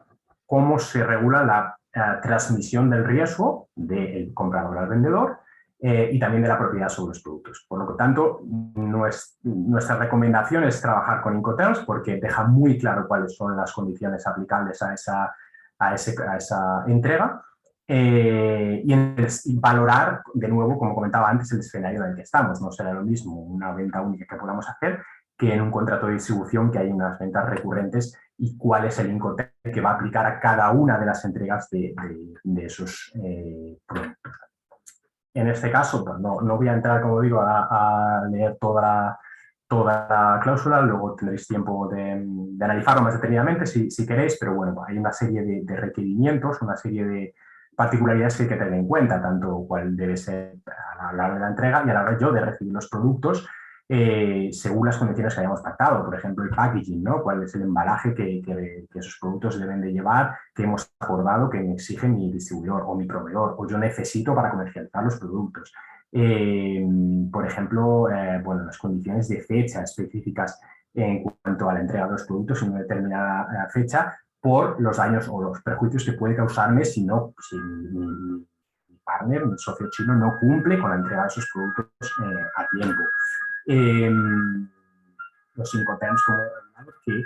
cómo se regula la transmisión del riesgo del comprador al vendedor y también de la propiedad sobre los productos. Por lo tanto, nuestra recomendación es trabajar con Incoterms porque deja muy claro cuáles son las condiciones aplicables a esa entrega. Y valorar, de nuevo, como comentaba antes, el escenario en el que estamos. No será lo mismo una venta única que podamos hacer que en un contrato de distribución que hay unas ventas recurrentes y cuál es el Incoterm que va a aplicar a cada una de las entregas de esos productos. En este caso, pues no voy a entrar, como digo, a leer toda la cláusula, luego tendréis tiempo de analizarlo más detenidamente si queréis, pero bueno, hay una serie de requerimientos, una serie de particularidades que hay que tener en cuenta, tanto cuál debe ser a la hora de la entrega y a la hora yo de recibir los productos según las condiciones que hayamos pactado. Por ejemplo, el packaging, ¿no? Cuál es el embalaje que esos productos deben de llevar, que hemos acordado que me exige mi distribuidor o mi proveedor, o yo necesito para comercializar los productos. Por ejemplo, bueno, las condiciones de fecha específicas en cuanto a la entrega de los productos en una determinada fecha por los daños o los perjuicios que puede causarme si mi partner, mi socio chino, no cumple con la entrega de esos productos a tiempo. Los Incoterms que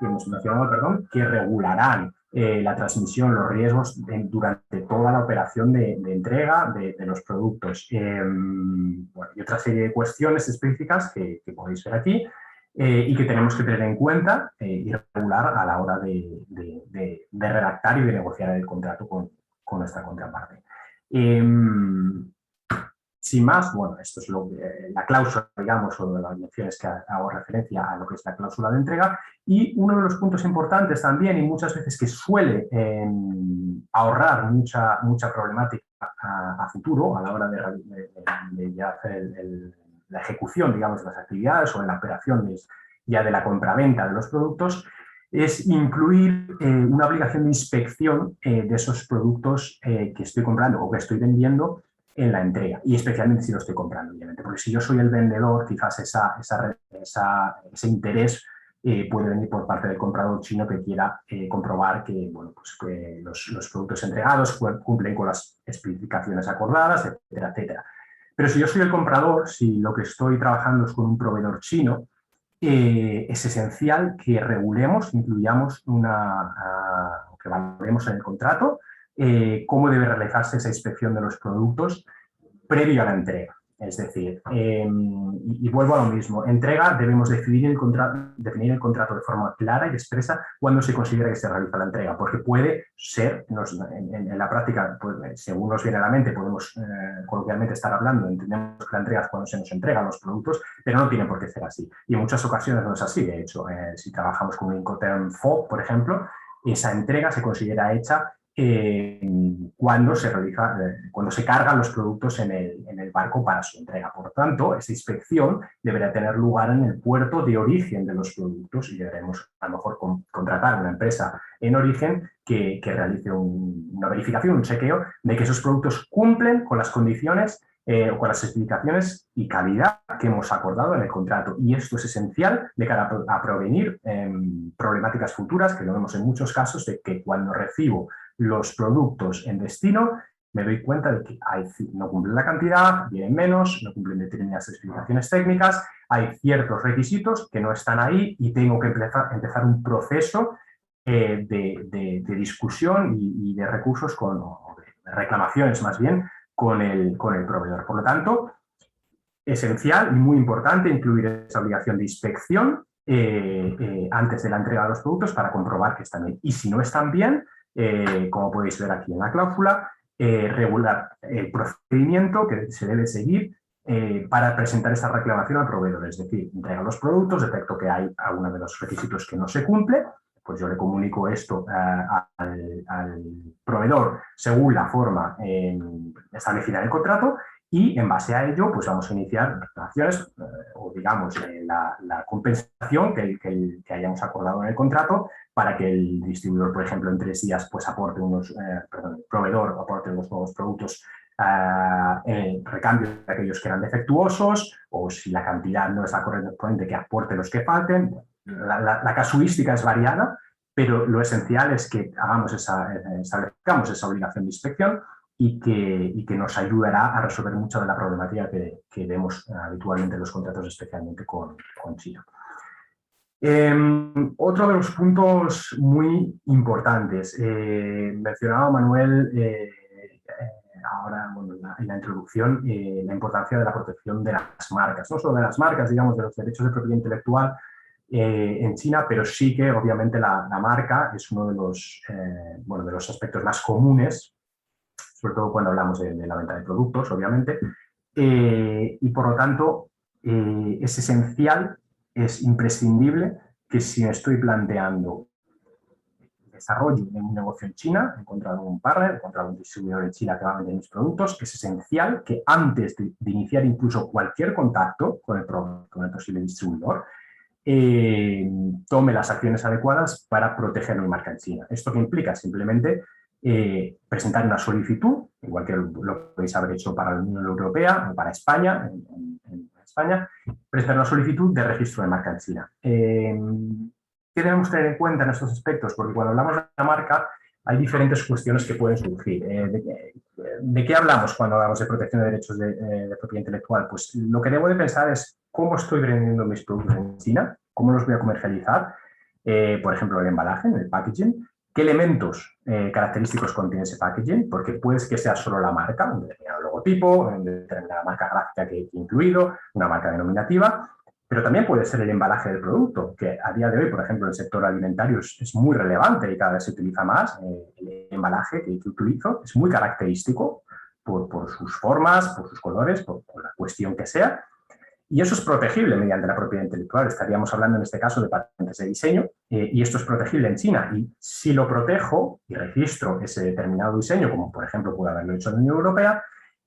hemos mencionado, perdón, que regularán la transmisión, los riesgos durante toda la operación de entrega de los productos. Bueno, y otra serie de cuestiones específicas que podéis ver aquí y que tenemos que tener en cuenta y regular a la hora de redactar y de negociar el contrato con nuestra contraparte. Sin más, bueno, esto es la cláusula, digamos, o de las menciones que hago referencia a lo que es la cláusula de entrega. Y uno de los puntos importantes también, y muchas veces que suele ahorrar mucha problemática a futuro a la hora de hacer la ejecución, digamos, de las actividades o en la operación ya de la compraventa de los productos, es incluir una obligación de inspección de esos productos que estoy comprando o que estoy vendiendo en la entrega, y especialmente si lo estoy comprando, obviamente, porque si yo soy el vendedor, quizás ese interés puede venir por parte del comprador chino que quiera comprobar que, bueno, pues, que los productos entregados cumplen con las especificaciones acordadas, etcétera, etcétera. Pero si yo soy el comprador, si lo que estoy trabajando es con un proveedor chino, es esencial que regulemos, incluyamos que valoremos en el contrato cómo debe realizarse esa inspección de los productos previo a la entrega. Es decir, y vuelvo a lo mismo, entrega debemos definir el contrato de forma clara y expresa cuando se considera que se realiza la entrega, porque puede ser, en la práctica, pues, según nos viene a la mente, podemos coloquialmente estar hablando, entendemos que la entrega es cuando se nos entregan los productos, pero no tiene por qué ser así. Y en muchas ocasiones no es así. De hecho, si trabajamos con un Incoterm FOB, por ejemplo, esa entrega se considera hecha cuando se cargan los productos en el barco para su entrega. Por tanto, esa inspección deberá tener lugar en el puerto de origen de los productos y deberemos a lo mejor contratar una empresa en origen que realice una verificación, un chequeo de que esos productos cumplen con las condiciones o con las especificaciones y calidad que hemos acordado en el contrato. Y esto es esencial de cara a prevenir problemáticas futuras, que lo vemos en muchos casos, de que cuando recibo los productos en destino, me doy cuenta de que no cumplen la cantidad, vienen menos, no cumplen determinadas especificaciones técnicas, hay ciertos requisitos que no están ahí y tengo que empezar un proceso de discusión y de recursos, de reclamaciones más bien, con el proveedor. Por lo tanto, esencial y muy importante incluir esa obligación de inspección antes de la entrega de los productos para comprobar que están bien. Y si no están bien, como podéis ver aquí en la cláusula, regular el procedimiento que se debe seguir para presentar esta reclamación al proveedor. Es decir, entrega los productos, detecto que hay alguno de los requisitos que no se cumple, pues yo le comunico esto al proveedor según la forma establecida en el contrato y en base a ello pues vamos a iniciar reclamaciones o digamos la compensación que hayamos acordado en el contrato para que el distribuidor, por ejemplo, en 3 días pues aporte el proveedor aporte unos nuevos productos en recambio de aquellos que eran defectuosos, o si la cantidad no es la correspondiente, que aporte los que falten. La casuística es variada, pero lo esencial es que establezcamos esa obligación de inspección y que nos ayudará a resolver mucha de la problemática que vemos habitualmente en los contratos, especialmente con China. Otro de los puntos muy importantes, mencionaba Manuel ahora bueno, en la introducción, la importancia de la protección de las marcas, no solo de las marcas, digamos, de los derechos de propiedad intelectual en China, pero sí que obviamente la marca es uno de los aspectos más comunes sobre todo cuando hablamos de la venta de productos, obviamente, y por lo tanto es esencial, es imprescindible que si me estoy planteando desarrollo de un negocio en China, he encontrado un partner, he encontrado un distribuidor en China que va a vender mis productos, que es esencial que antes de iniciar incluso cualquier contacto con el posible distribuidor, tome las acciones adecuadas para proteger mi marca en China. ¿Esto qué implica? Simplemente presentar una solicitud, igual que lo podéis haber hecho para la Unión Europea o para España, en España, presentar una solicitud de registro de marca en China. ¿Qué debemos tener en cuenta en estos aspectos? Porque cuando hablamos de la marca hay diferentes cuestiones que pueden surgir. ¿De qué hablamos cuando hablamos de protección de derechos de propiedad intelectual? Pues lo que debo de pensar es cómo estoy vendiendo mis productos en China, cómo los voy a comercializar, por ejemplo, el embalaje, el packaging, qué elementos característicos contiene ese packaging, porque puede que sea solo la marca, un determinado logotipo, una determinada marca gráfica que he incluido, una marca denominativa, pero también puede ser el embalaje del producto, que a día de hoy, por ejemplo, en el sector alimentario es muy relevante y cada vez se utiliza más. El embalaje que utilizo es muy característico por sus formas, por sus colores, por la cuestión que sea. Y eso es protegible mediante la propiedad intelectual. Estaríamos hablando en este caso de patentes de diseño y esto es protegible en China. Y si lo protejo y registro ese determinado diseño, como por ejemplo puede haberlo hecho en la Unión Europea,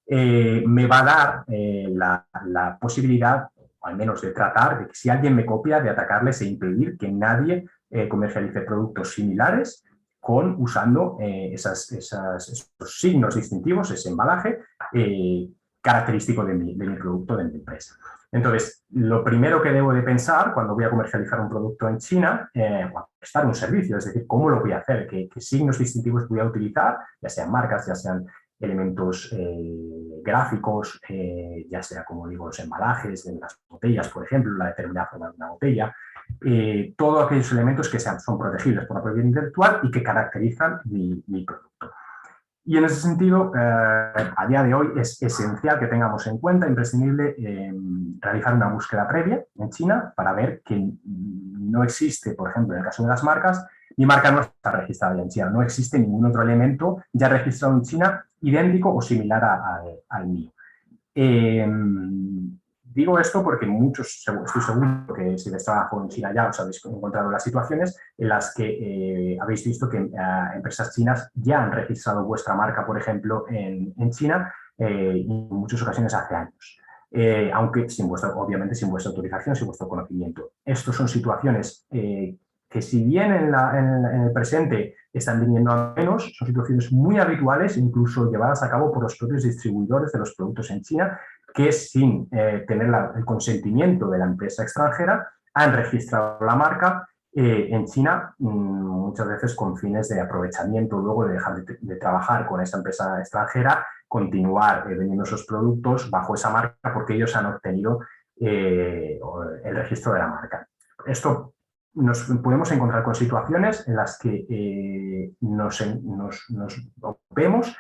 me va a dar la posibilidad, o al menos de tratar, de que si alguien me copia, de atacarles e impedir que nadie comercialice productos similares usando esos signos distintivos, ese embalaje característico de mi producto, de mi empresa. Entonces, lo primero que debo de pensar cuando voy a comercializar un producto en China, o a prestar un servicio, es decir, cómo lo voy a hacer, qué signos distintivos voy a utilizar, ya sean marcas, ya sean elementos gráficos, ya sea, como digo, los embalajes de las botellas, por ejemplo, la determinada forma de una botella, todos aquellos elementos que son protegibles por la propiedad intelectual y que caracterizan mi producto. Y en ese sentido, a día de hoy es esencial que tengamos en cuenta, imprescindible, realizar una búsqueda previa en China para ver que no existe, por ejemplo, en el caso de las marcas, mi marca no está registrada ya en China, no existe ningún otro elemento ya registrado en China idéntico o similar al mío. Digo esto porque muchos, estoy seguro que si habéis trabajado en China ya os habéis encontrado las situaciones en las que habéis visto que empresas chinas ya han registrado vuestra marca, por ejemplo, en China, y en muchas ocasiones hace años. Aunque obviamente sin vuestra autorización, sin vuestro conocimiento. Estas son situaciones que si bien en el presente están viniendo a menos, son situaciones muy habituales, incluso llevadas a cabo por los propios distribuidores de los productos en China, que sin tener el consentimiento de la empresa extranjera han registrado la marca en China, muchas veces con fines de aprovechamiento, luego de dejar de trabajar con esa empresa extranjera, continuar vendiendo esos productos bajo esa marca porque ellos han obtenido el registro de la marca. Esto nos podemos encontrar con situaciones en las que nos vemos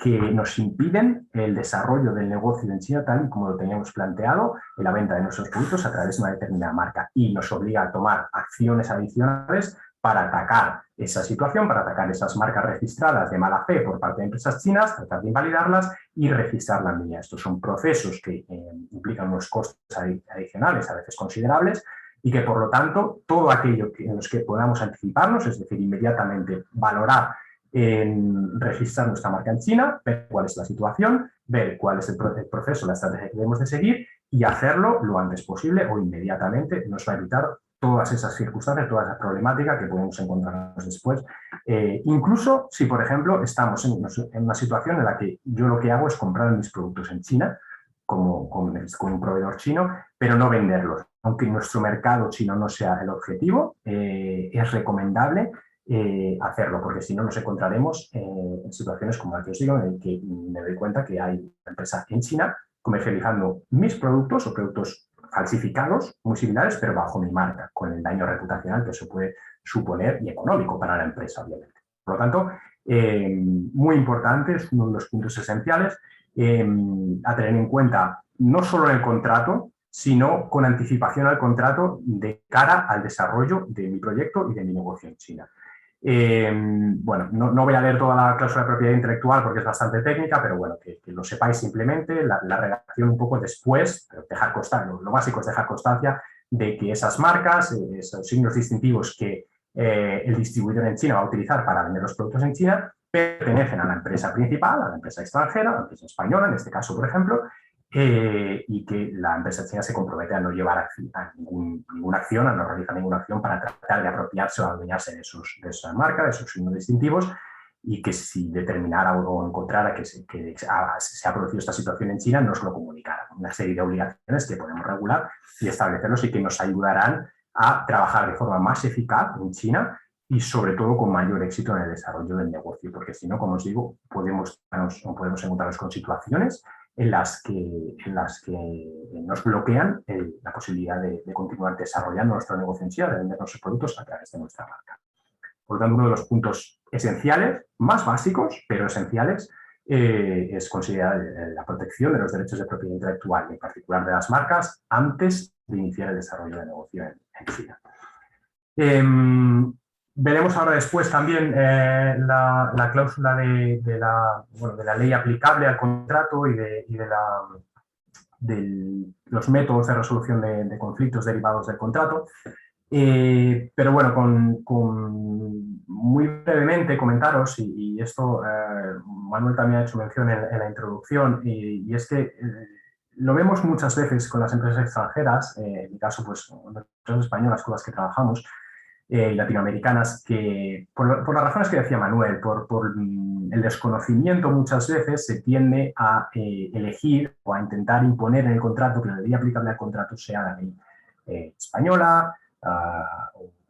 que nos impiden el desarrollo del negocio en China tal y como lo teníamos planteado en la venta de nuestros productos a través de una determinada marca y nos obliga a tomar acciones adicionales para atacar esa situación, para atacar esas marcas registradas de mala fe por parte de empresas chinas, tratar de invalidarlas y registrar la mía. Estos son procesos que implican unos costos adicionales, a veces considerables, y que por lo tanto todo aquello en los que podamos anticiparnos, es decir, inmediatamente valorar en registrar nuestra marca en China, ver cuál es la situación, ver cuál es el proceso, la estrategia que debemos de seguir y hacerlo lo antes posible o inmediatamente nos va a evitar todas esas circunstancias, toda esa problemática que podemos encontrarnos después. Incluso si, por ejemplo, estamos en una situación en la que yo lo que hago es comprar mis productos en China con un proveedor chino, pero no venderlos. Aunque nuestro mercado chino no sea el objetivo, es recomendable hacerlo, porque si no nos encontraremos en situaciones como la que os digo, en la que me doy cuenta que hay una empresa en China comercializando mis productos o productos falsificados, muy similares, pero bajo mi marca, con el daño reputacional que eso puede suponer y económico para la empresa, obviamente. Por lo tanto, muy importante, es uno de los puntos esenciales a tener en cuenta, no solo en el contrato, sino con anticipación al contrato de cara al desarrollo de mi proyecto y de mi negocio en China. Bueno, no voy a leer toda la cláusula de propiedad intelectual porque es bastante técnica, pero bueno, que lo sepáis simplemente, la redacción un poco después, pero dejar constancia, lo básico es dejar constancia de que esas marcas, esos signos distintivos que el distribuidor en China va a utilizar para vender los productos en China, pertenecen a la empresa principal, a la empresa extranjera, a la empresa española, en este caso, por ejemplo, y que la empresa china se compromete a no llevar ninguna acción, a no realizar ninguna acción para tratar de apropiarse o adueñarse de esa marca, de esos signos distintivos, y que si determinara o encontrara que se ha producido esta situación en China, nos lo comunicara. Una serie de obligaciones que podemos regular y establecerlos y que nos ayudarán a trabajar de forma más eficaz en China y sobre todo con mayor éxito en el desarrollo del negocio, porque si no, como os digo, podemos encontrarnos con situaciones en las que nos bloquean la posibilidad de continuar desarrollando nuestro negocio en China, de vender nuestros productos a través de nuestra marca. Por lo tanto, uno de los puntos esenciales, más básicos, pero esenciales, es considerar la protección de los derechos de propiedad intelectual, en particular de las marcas, antes de iniciar el desarrollo de negocio en China. Veremos ahora después también la cláusula de la ley aplicable al contrato y de los métodos de resolución de conflictos derivados del contrato. Pero bueno, muy brevemente comentaros, y esto Manuel también ha hecho mención en la introducción, y es que lo vemos muchas veces con las empresas extranjeras, en mi caso, pues, las empresas españolas con las que trabajamos, latinoamericanas, que por las razones que decía Manuel, por el desconocimiento muchas veces se tiende a elegir o a intentar imponer en el contrato que la ley aplicable al contrato sea la ley española,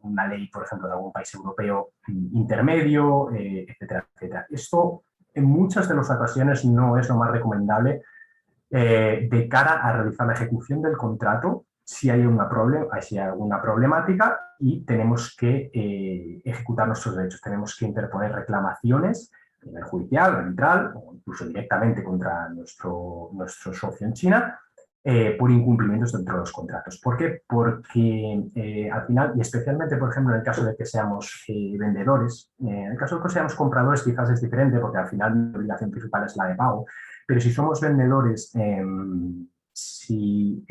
una ley, por ejemplo, de algún país europeo intermedio, etcétera, etcétera. Esto en muchas de las ocasiones no es lo más recomendable de cara a realizar la ejecución del contrato si hay alguna problemática y tenemos que ejecutar nuestros derechos. Tenemos que interponer reclamaciones a nivel judicial, arbitral o incluso directamente contra nuestro socio en China por incumplimientos dentro de los contratos. ¿Por qué? Porque al final, y especialmente, por ejemplo, en el caso de que seamos vendedores, en el caso de que seamos compradores quizás es diferente porque al final la obligación principal es la de pago, pero si somos vendedores, si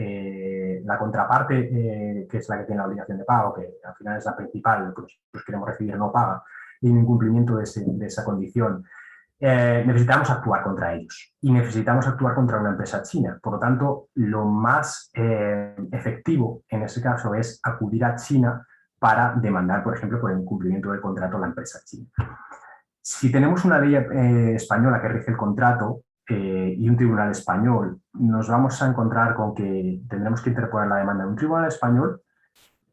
la contraparte, que es la que tiene la obligación de pago, que al final es la principal, que nosotros queremos recibir, no paga, y en incumplimiento de esa condición, necesitamos actuar contra ellos y necesitamos actuar contra una empresa china. Por lo tanto, lo más efectivo en ese caso es acudir a China para demandar, por ejemplo, por el incumplimiento del contrato a la empresa china. Si tenemos una ley española que rige el contrato y un tribunal español, nos vamos a encontrar con que tendremos que interponer la demanda en un tribunal español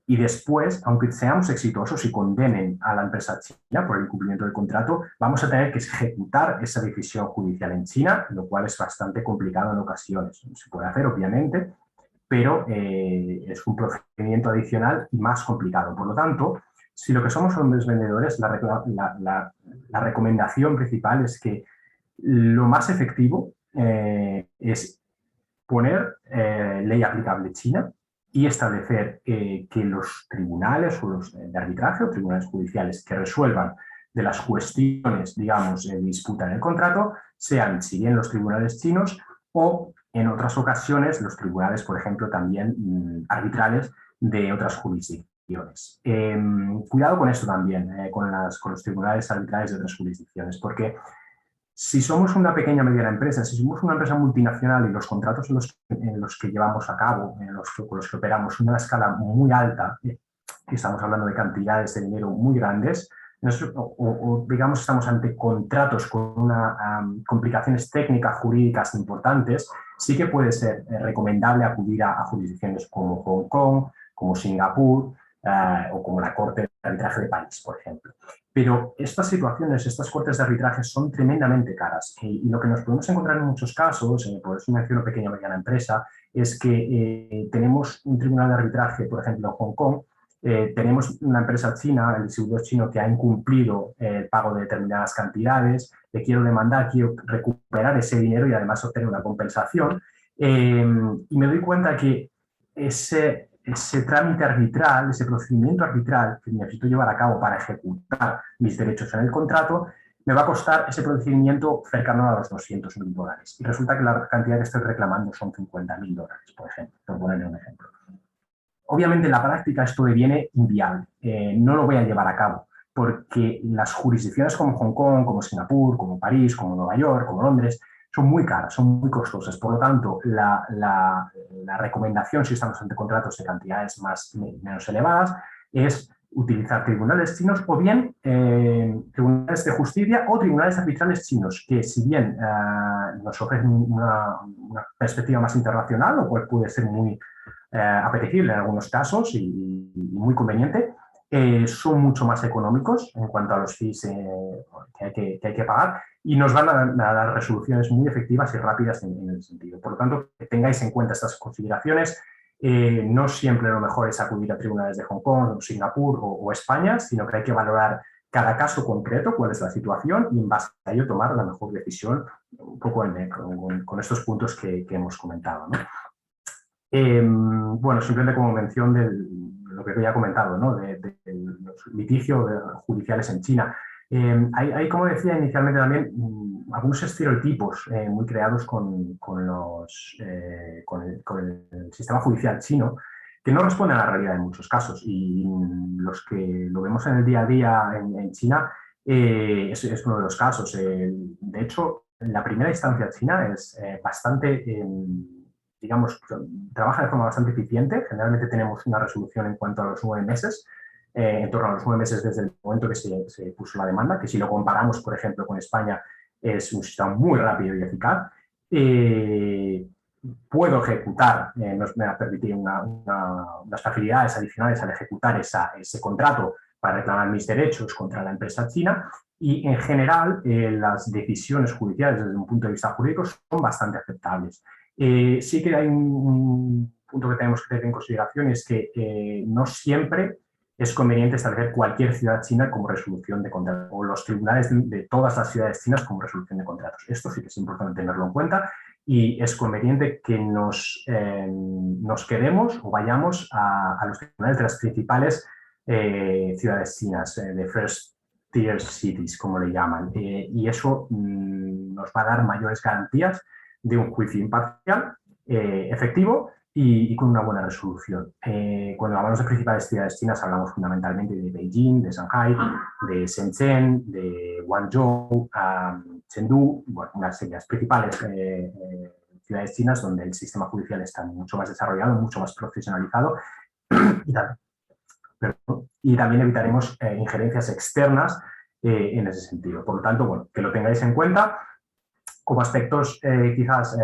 y después, aunque seamos exitosos y condenen a la empresa china por el incumplimiento del contrato, vamos a tener que ejecutar esa decisión judicial en China, lo cual es bastante complicado en ocasiones. Se puede hacer, obviamente, pero es un procedimiento adicional y más complicado. Por lo tanto, si lo que somos son vendedores, la recomendación principal es que lo más efectivo es poner ley aplicable china y establecer que los tribunales o los de arbitraje o tribunales judiciales que resuelvan de las cuestiones, digamos, de disputa en el contrato, sean, si bien los tribunales chinos o, en otras ocasiones, los tribunales, por ejemplo, también arbitrales de otras jurisdicciones. Cuidado con esto también, con los tribunales arbitrales de otras jurisdicciones, porque si somos una pequeña o mediana empresa, si somos una empresa multinacional y los contratos en los que llevamos a cabo, con los que operamos, una escala muy alta, y estamos hablando de cantidades de dinero muy grandes, o digamos estamos ante contratos con complicaciones técnicas jurídicas importantes, sí que puede ser recomendable acudir a jurisdicciones como Hong Kong, como Singapur, o como la Corte de Arbitraje de París, por ejemplo. Pero estas situaciones, estas cortes de arbitraje son tremendamente caras y lo que nos podemos encontrar en muchos casos, por eso menciono pequeña o mediana empresa, es que tenemos un tribunal de arbitraje, por ejemplo, en Hong Kong, tenemos una empresa china, el distribuidor chino, que ha incumplido el pago de determinadas cantidades, le quiero demandar, quiero recuperar ese dinero y además obtener una compensación, y me doy cuenta que ese trámite arbitral, ese procedimiento arbitral que necesito llevar a cabo para ejecutar mis derechos en el contrato, me va a costar ese procedimiento cercano a los $200.000. Y resulta que la cantidad que estoy reclamando son $50.000, por ejemplo, por ponerle un ejemplo. Obviamente en la práctica esto deviene inviable, no lo voy a llevar a cabo, porque las jurisdicciones como Hong Kong, como Singapur, como París, como Nueva York, como Londres, son muy caras, son muy costosas. Por lo tanto, la recomendación, si estamos ante contratos de cantidades menos elevadas, es utilizar tribunales chinos o bien tribunales de justicia o tribunales arbitrales chinos, que si bien nos ofrecen una perspectiva más internacional, lo cual puede ser muy apetecible en algunos casos y muy conveniente, son mucho más económicos en cuanto a los fees que hay que pagar y nos van a dar resoluciones muy efectivas y rápidas en el sentido. Por lo tanto, que tengáis en cuenta estas consideraciones. No siempre lo mejor es acudir a tribunales de Hong Kong, Singapur o España, sino que hay que valorar cada caso concreto, cuál es la situación y en base a ello tomar la mejor decisión, un poco con estos puntos que hemos comentado, ¿no? Bueno, simplemente como mención de lo que había comentado, ¿no? de los litigios judiciales en China. Hay, como decía inicialmente también, algunos estereotipos muy creados con el sistema judicial chino que no responden a la realidad en muchos casos. Y los que lo vemos en el día a día en China es uno de los casos. De hecho, la primera instancia china es bastante... digamos, trabaja de forma bastante eficiente. Generalmente tenemos una resolución en cuanto a los 9 meses, en torno a los 9 meses desde el momento que se puso la demanda, que si lo comparamos, por ejemplo, con España, es un sistema muy rápido y eficaz. Puedo ejecutar, me va a permitir unas facilidades adicionales al ejecutar ese contrato para reclamar mis derechos contra la empresa china y, en general, las decisiones judiciales desde un punto de vista jurídico son bastante aceptables. Sí que hay un punto que tenemos que tener en consideración, es que no siempre es conveniente establecer cualquier ciudad china como resolución de contratos o los tribunales de todas las ciudades chinas como resolución de contratos. Esto sí que es importante tenerlo en cuenta y es conveniente que nos quedemos o vayamos a los tribunales de las principales ciudades chinas, de first tier cities, como le llaman. Y eso nos va a dar mayores garantías de un juicio imparcial, efectivo y con una buena resolución. Cuando hablamos de principales ciudades chinas, hablamos fundamentalmente de Beijing, de Shanghai, de Shenzhen, de Guangzhou, Chengdu, bueno, unas de las principales ciudades chinas donde el sistema judicial está mucho más desarrollado, mucho más profesionalizado y también evitaremos injerencias externas en ese sentido. Por lo tanto, bueno, que lo tengáis en cuenta. Como aspectos quizás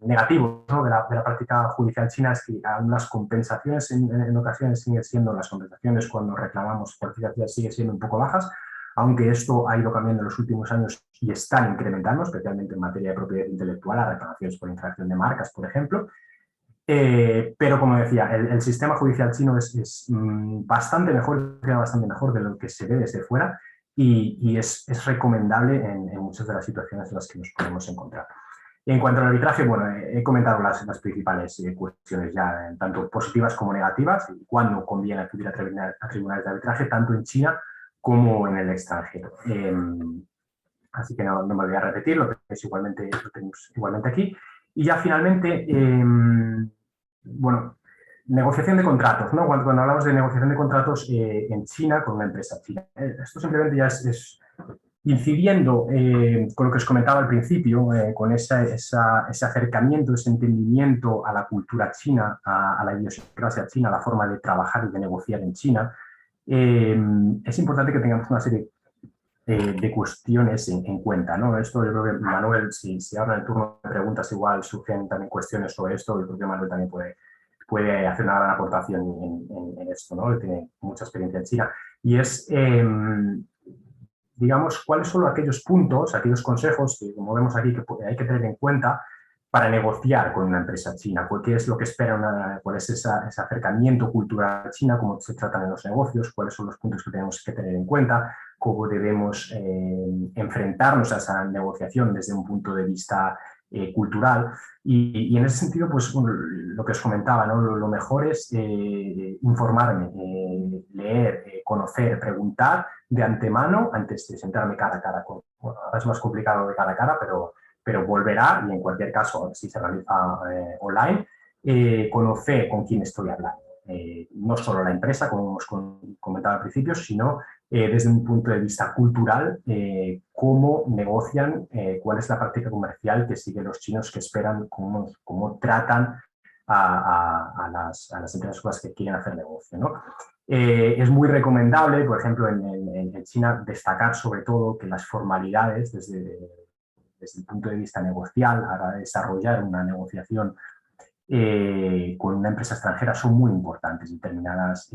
negativos, ¿no? de la práctica judicial china es que aún las compensaciones en ocasiones siguen siendo, las compensaciones cuando reclamamos cualquier actividad siguen siendo un poco bajas, aunque esto ha ido cambiando en los últimos años y están incrementando, especialmente en materia de propiedad intelectual, a reclamaciones por infracción de marcas, por ejemplo. Pero, como decía, el sistema judicial chino es bastante mejor de lo que se ve desde fuera. Y es recomendable en muchas de las situaciones en las que nos podemos encontrar. En cuanto al arbitraje, bueno, he comentado las principales cuestiones ya, tanto positivas como negativas, y cuándo conviene acudir a tribunales de arbitraje, tanto en China como en el extranjero. Así que no me voy a repetir, lo tenemos igualmente aquí. Y ya finalmente, bueno, negociación de contratos, ¿no? Cuando hablamos de negociación de contratos en China con una empresa china. Esto simplemente ya es incidiendo con lo que os comentaba al principio, con ese acercamiento, ese entendimiento a la cultura china, a la idiosincrasia china, a la forma de trabajar y de negociar en China. Es importante que tengamos una serie de cuestiones en cuenta, ¿no? Esto yo creo que Manuel, si ahora en el turno de preguntas igual surgen también cuestiones sobre esto, yo creo que Manuel también puede hacer una gran aportación en esto, ¿no? Él tiene mucha experiencia en China. Y es, digamos, cuáles son aquellos puntos, aquellos consejos que, como vemos aquí, que hay que tener en cuenta para negociar con una empresa china. ¿Qué es lo que espera cuál es ese acercamiento cultural china, cómo se tratan en los negocios, cuáles son los puntos que tenemos que tener en cuenta, cómo debemos enfrentarnos a esa negociación desde un punto de vista cultural. Y en ese sentido, pues lo que os comentaba, ¿no? Lo mejor es informarme, leer, conocer, preguntar de antemano antes de sentarme cara a cara. Bueno, ahora es más complicado de cara a cara, pero volverá, y en cualquier caso, si se realiza online, conocer con quién estoy hablando. No solo la empresa, como hemos comentado al principio, sino desde un punto de vista cultural, cómo negocian, cuál es la práctica comercial que siguen los chinos, que esperan, cómo tratan a las empresas con las que quieren hacer negocio, ¿no? Es muy recomendable, por ejemplo, en China, destacar sobre todo que las formalidades, desde el punto de vista negocial, a la hora de desarrollar una negociación con una empresa extranjera, son muy importantes. Determinadas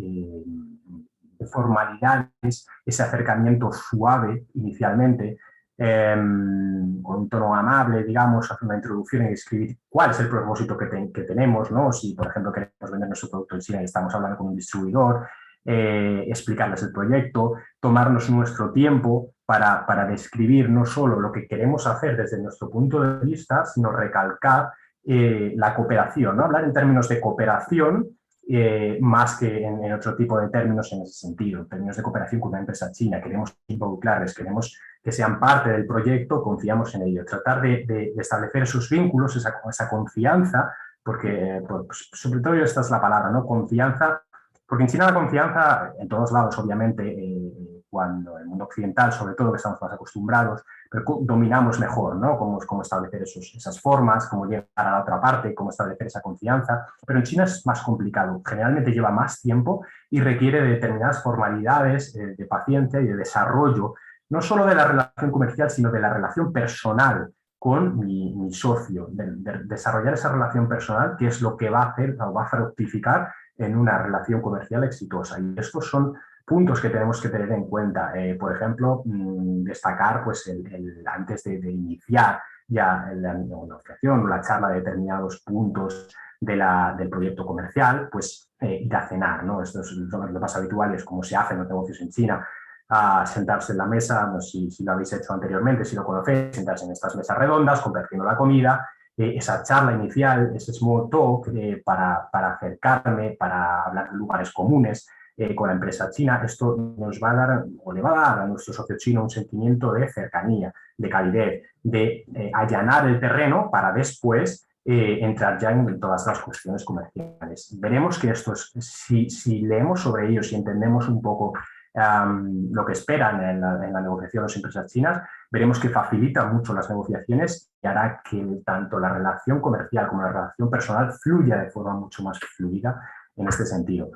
formalidades, ese acercamiento suave inicialmente, con un tono amable, digamos, hacer una introducción y escribir cuál es el propósito que tenemos, ¿no? Si, por ejemplo, queremos vender nuestro producto en China y estamos hablando con un distribuidor, explicarles el proyecto, tomarnos nuestro tiempo para describir no solo lo que queremos hacer desde nuestro punto de vista, sino recalcar la cooperación, ¿no? Hablar en términos de cooperación más que en otro tipo de términos en ese sentido. En términos de cooperación con una empresa china, queremos involucrarles, queremos que sean parte del proyecto, confiamos en ello. Tratar de establecer esos vínculos, esa confianza, porque pues, sobre todo esta es la palabra, ¿no? Confianza, porque en China la confianza, en todos lados obviamente, cuando en el mundo occidental sobre todo, que estamos más acostumbrados, pero dominamos mejor, ¿no? Cómo establecer esas formas, cómo llegar a la otra parte, cómo establecer esa confianza. Pero en China es más complicado. Generalmente lleva más tiempo y requiere de determinadas formalidades, de paciencia y de desarrollo, no solo de la relación comercial, sino de la relación personal con mi socio, de desarrollar esa relación personal, que es lo que va a hacer o va a fructificar en una relación comercial exitosa. Y estos son puntos que tenemos que tener en cuenta. Por ejemplo, destacar pues, antes de iniciar ya la negociación o la charla de determinados puntos del proyecto comercial, pues ir a cenar, ¿no? Esto es lo más habitual, es como se hacen los negocios en China, a sentarse en la mesa, no sé si lo habéis hecho anteriormente, si lo conocéis, sentarse en estas mesas redondas, compartiendo la comida, esa charla inicial, ese small talk para acercarme, para hablar de lugares comunes con la empresa china. Esto nos va a dar, o le va a dar a nuestro socio chino un sentimiento de cercanía, de calidez, de allanar el terreno para después entrar ya en todas las cuestiones comerciales. Veremos que esto es, si leemos sobre ello, si entendemos un poco lo que esperan en la negociación de las empresas chinas, veremos que facilita mucho las negociaciones y hará que tanto la relación comercial como la relación personal fluya de forma mucho más fluida en este sentido.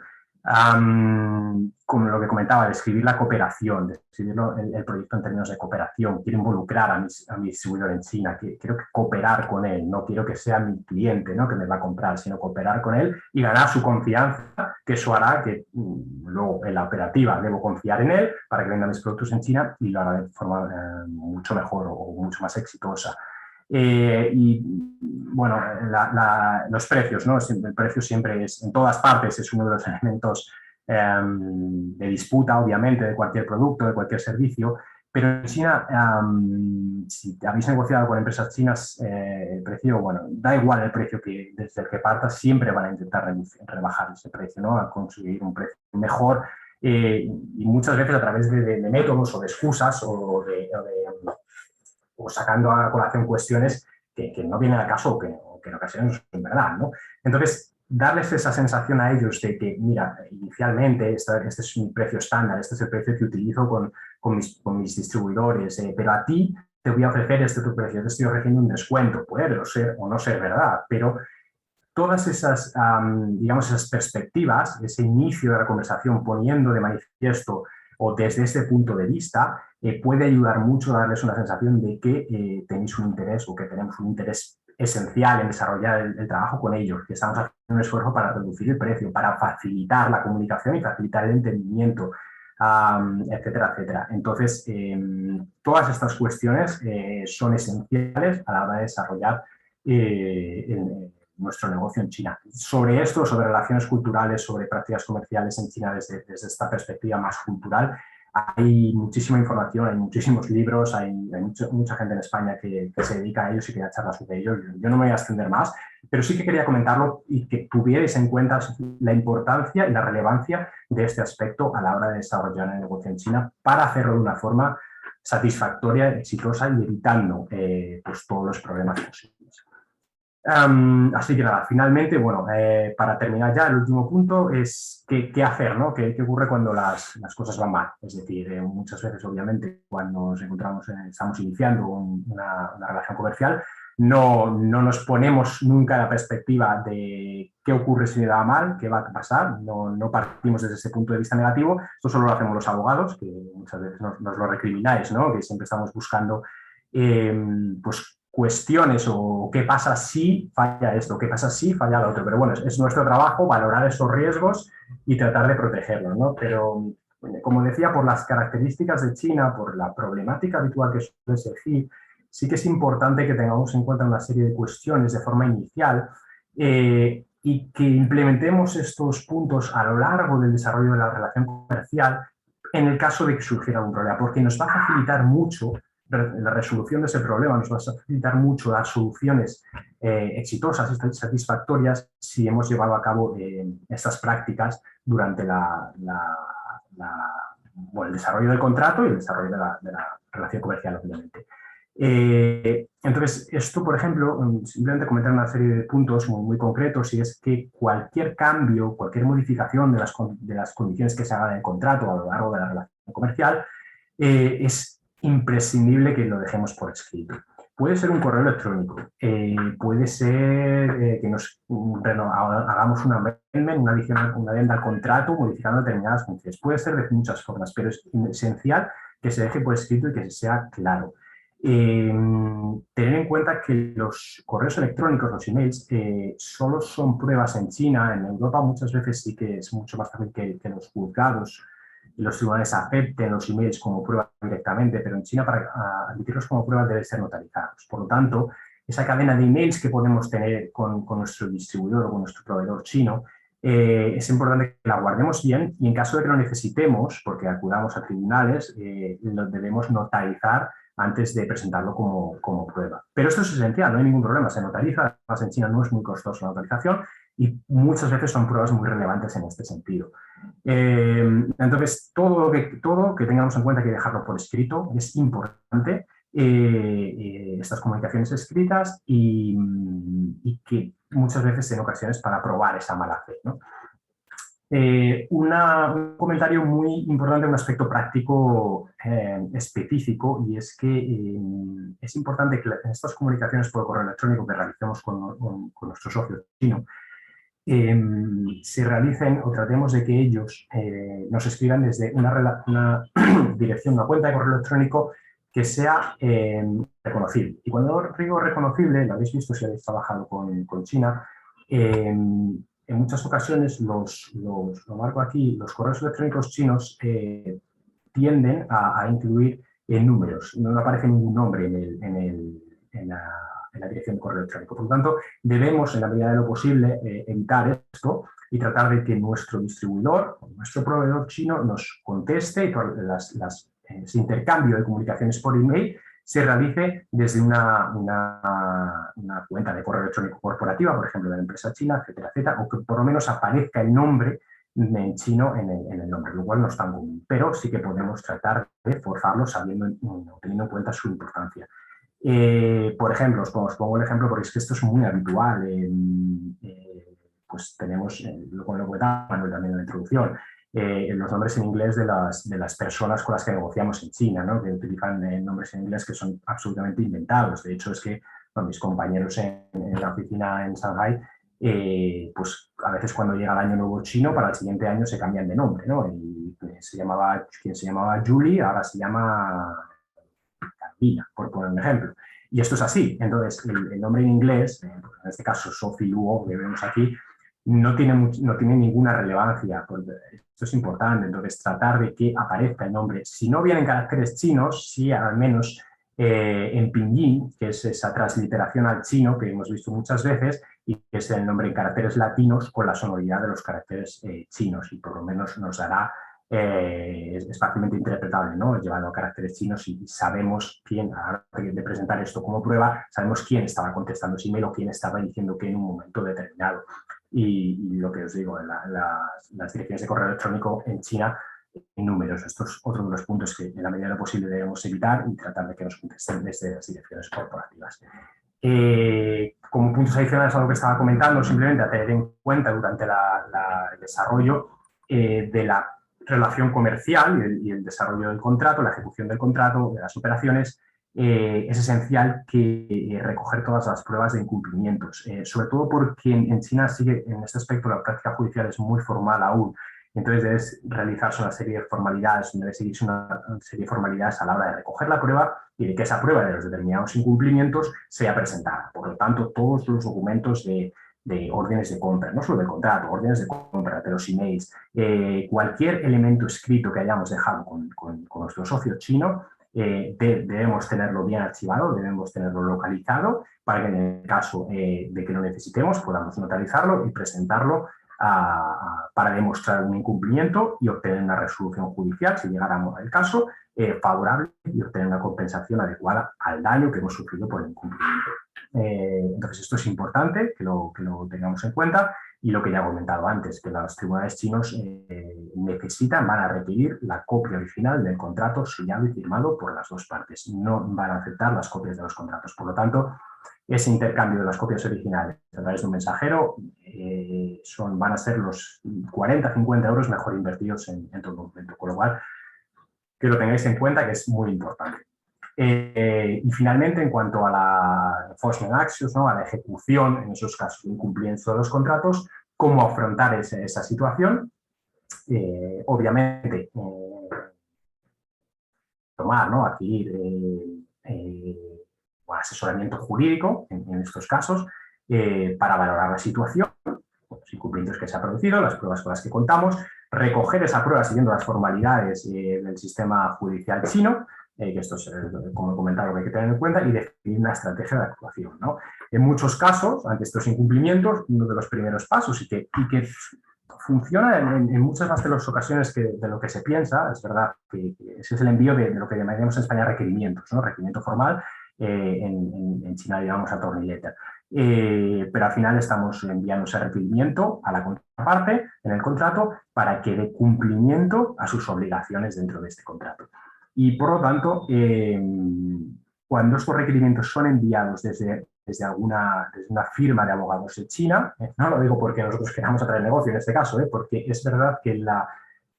Como lo que comentaba, describir la cooperación, describir el proyecto en términos de cooperación. Quiero involucrar a mi distribuidor en China, quiero cooperar con él, no quiero que sea mi cliente, ¿no? Que me va a comprar, sino cooperar con él y ganar su confianza, que eso hará que luego en la operativa debo confiar en él para que venda mis productos en China y lo hará de forma mucho mejor o mucho más exitosa. Y bueno, los precios, ¿no? El precio siempre es, en todas partes, es uno de los elementos de disputa, obviamente, de cualquier producto, de cualquier servicio, pero en China, si habéis negociado con empresas chinas, el precio, bueno, da igual el precio desde el que partas, siempre van a intentar rebajar ese precio, ¿no? A conseguir un precio mejor y muchas veces a través de métodos o de excusas o sacando a colación cuestiones que no vienen al caso o que en ocasiones no son verdad, ¿no? Entonces, darles esa sensación a ellos de que, mira, inicialmente este es mi precio estándar, este es el precio que utilizo con mis distribuidores, pero a ti te voy a ofrecer este tu precio, te estoy ofreciendo un descuento, puede ser o no ser verdad, pero todas esas, digamos, esas perspectivas, ese inicio de la conversación poniendo de manifiesto o desde este punto de vista, puede ayudar mucho a darles una sensación de que tenéis un interés o que tenemos un interés esencial en desarrollar el trabajo con ellos, que estamos haciendo un esfuerzo para reducir el precio, para facilitar la comunicación y facilitar el entendimiento, etcétera, etcétera. Entonces, todas estas cuestiones son esenciales a la hora de desarrollar nuestro negocio en China. Sobre esto, sobre relaciones culturales, sobre prácticas comerciales en China desde esta perspectiva más cultural, hay muchísima información, hay muchísimos libros, hay mucha gente en España que se dedica a ellos y que da charlas sobre ellos. Yo no me voy a extender más, pero sí que quería comentarlo y que tuvierais en cuenta la importancia y la relevancia de este aspecto a la hora de desarrollar el negocio en China para hacerlo de una forma satisfactoria, exitosa y evitando pues todos los problemas posibles. Así que nada, finalmente, bueno, para terminar ya, el último punto es qué hacer, ¿no? ¿Qué ocurre cuando las cosas van mal? Es decir, muchas veces, obviamente, cuando nos encontramos, estamos iniciando una relación comercial, no nos ponemos nunca la perspectiva de qué ocurre si me va mal, qué va a pasar, no partimos desde ese punto de vista negativo. Esto solo lo hacemos los abogados, que muchas veces nos lo recrimináis, ¿no? Que siempre estamos buscando pues cuestiones o qué pasa si falla esto, qué pasa si falla lo otro. Pero bueno, es nuestro trabajo valorar esos riesgos y tratar de protegerlos, ¿no? Pero, como decía, por las características de China, por la problemática habitual que suele surgir, sí que es importante que tengamos en cuenta una serie de cuestiones de forma inicial y que implementemos estos puntos a lo largo del desarrollo de la relación comercial en el caso de que surgiera un problema, porque nos va a facilitar mucho la resolución de ese problema, nos va a facilitar mucho las soluciones exitosas y satisfactorias si hemos llevado a cabo estas prácticas durante el desarrollo del contrato y el desarrollo de la relación comercial, obviamente. Entonces, esto, por ejemplo, simplemente comentar una serie de puntos muy concretos, y es que cualquier cambio, cualquier modificación de las condiciones que se hagan en el contrato a lo largo de la relación comercial es imprescindible que lo dejemos por escrito. Puede ser un correo electrónico, puede ser que hagamos un amendment, una adenda al contrato modificando determinadas funciones. Puede ser de muchas formas, pero es esencial que se deje por escrito y que sea claro. Tener en cuenta que los correos electrónicos, los emails, solo son pruebas en China. En Europa muchas veces sí que es mucho más fácil que los juzgados y los tribunales acepten los emails como prueba directamente, pero en China para admitirlos como prueba deben ser notarizados. Por lo tanto, esa cadena de emails que podemos tener con nuestro distribuidor o con nuestro proveedor chino, es importante que la guardemos bien y en caso de que lo necesitemos, porque acudamos a tribunales, lo debemos notarizar antes de presentarlo como prueba. Pero esto es esencial, no hay ningún problema, se notariza, además en China no es muy costosa la notarización y muchas veces son pruebas muy relevantes en este sentido. Entonces, todo que tengamos en cuenta hay que dejarlo por escrito, es importante, estas comunicaciones escritas y que muchas veces en ocasiones para probar esa mala fe, ¿no? Un comentario muy importante, un aspecto práctico específico, y es que es importante que en estas comunicaciones por correo electrónico que realicemos con nuestro socio chino, se realicen o tratemos de que ellos nos escriban desde una dirección, una cuenta de correo electrónico que sea reconocible. Y cuando digo reconocible, lo habéis visto si habéis trabajado con China, en muchas ocasiones, lo marco aquí, los correos electrónicos chinos tienden a incluir números. No aparece ningún nombre en la dirección de correo electrónico. Por lo tanto, debemos, en la medida de lo posible, evitar esto y tratar de que nuestro distribuidor, nuestro proveedor chino, nos conteste y ese intercambio de comunicaciones por email se realice desde una cuenta de correo electrónico corporativa, por ejemplo, de la empresa china, etcétera, etcétera, o que por lo menos aparezca el nombre en chino en el nombre, lo cual no es tan común, pero sí que podemos tratar de forzarlo teniendo en cuenta su importancia. Por ejemplo, os pongo el ejemplo porque es que esto es muy habitual. Pues tenemos, lo comentaba Manuel también en la introducción, los nombres en inglés de las personas con las que negociamos en China, ¿no? Que utilizan nombres en inglés que son absolutamente inventados. De hecho, es que mis compañeros en la oficina en Shanghai, pues a veces cuando llega el año nuevo chino, para el siguiente año se cambian de nombre, ¿no? Y quien se llamaba Julie ahora se llama Carolina, por poner un ejemplo. Y esto es así. Entonces, el nombre en inglés, en este caso Sophie Luo, que vemos aquí, no tiene ninguna relevancia. Esto es importante. Entonces, tratar de que aparezca el nombre, si no viene en caracteres chinos, sí al menos en pinyin, que es esa transliteración al chino que hemos visto muchas veces, y que es el nombre en caracteres latinos con la sonoridad de los caracteres chinos, y por lo menos nos dará es fácilmente interpretable, ¿no? Llevado a caracteres chinos y sabemos quién, a la hora de presentar esto como prueba, sabemos quién estaba contestando ese email o quién estaba diciendo que en un momento determinado. Y lo que os digo, las direcciones de correo electrónico en China, en números. Esto es otro de los puntos que en la medida de lo posible debemos evitar y tratar de que nos contesten desde las direcciones corporativas. Como puntos adicionales a lo que estaba comentando, simplemente a tener en cuenta durante el desarrollo de la relación comercial y el desarrollo del contrato, la ejecución del contrato, de las operaciones, es esencial que recoger todas las pruebas de incumplimientos, sobre todo porque en China sigue en este aspecto la práctica judicial es muy formal aún. Entonces debes realizarse una serie de formalidades, debe seguirse una serie de formalidades a la hora de recoger la prueba y de que esa prueba de los determinados incumplimientos sea presentada. Por lo tanto, todos los documentos de órdenes de compra, no solo de contrato, órdenes de compra, de los emails, cualquier elemento escrito que hayamos dejado con nuestro socio chino, debemos tenerlo bien archivado, debemos tenerlo localizado para que en el caso de que lo necesitemos podamos notarizarlo y presentarlo para demostrar un incumplimiento y obtener una resolución judicial, si llegáramos al caso, favorable y obtener una compensación adecuada al daño que hemos sufrido por el incumplimiento. Entonces, esto es importante que lo tengamos en cuenta y lo que ya he comentado antes, que los tribunales chinos van a requerir la copia original del contrato sellado y firmado por las dos partes. No van a aceptar las copias de los contratos. Por lo tanto, ese intercambio de las copias originales a través de un mensajero van a ser los 40-50 euros mejor invertidos en todo momento. Con lo cual, que lo tengáis en cuenta, que es muy importante. Y finalmente, en cuanto a la enforcement actions, ¿no? A la ejecución, en esos casos de incumplimiento de los contratos, cómo afrontar esa situación. Obviamente, tomar, ¿no? Adquirir asesoramiento jurídico en estos casos para valorar la situación, los incumplimientos que se ha producido, las pruebas con las que contamos, recoger esa prueba siguiendo las formalidades del sistema judicial chino, que esto es, como he comentado, lo que hay que tener en cuenta, y definir una estrategia de actuación, ¿no? En muchos casos, ante estos incumplimientos, uno de los primeros pasos y que funciona en muchas más de las ocasiones de lo que se piensa, es verdad que ese es el envío de lo que llamaríamos en España requerimientos, ¿no? Requerimiento formal, en China llamamos a tornilleta. Pero al final estamos enviando ese requerimiento a la contraparte en el contrato para que dé cumplimiento a sus obligaciones dentro de este contrato. Y por lo tanto, cuando estos requerimientos son enviados desde una firma de abogados de China, no lo digo porque nosotros queramos atraer negocio en este caso, porque es verdad que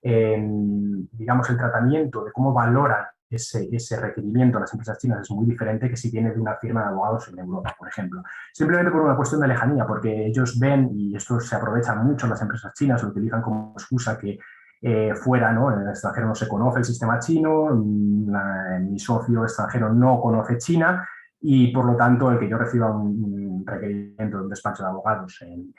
digamos, el tratamiento de cómo valoran ese requerimiento a las empresas chinas es muy diferente que si viene de una firma de abogados en Europa, por ejemplo. Simplemente por una cuestión de lejanía, porque ellos ven, y esto se aprovecha mucho las empresas chinas, lo utilizan como excusa que fuera, ¿no? En el extranjero no se conoce el sistema chino, mi socio extranjero no conoce China y por lo tanto el que yo reciba un requerimiento de un despacho de abogados en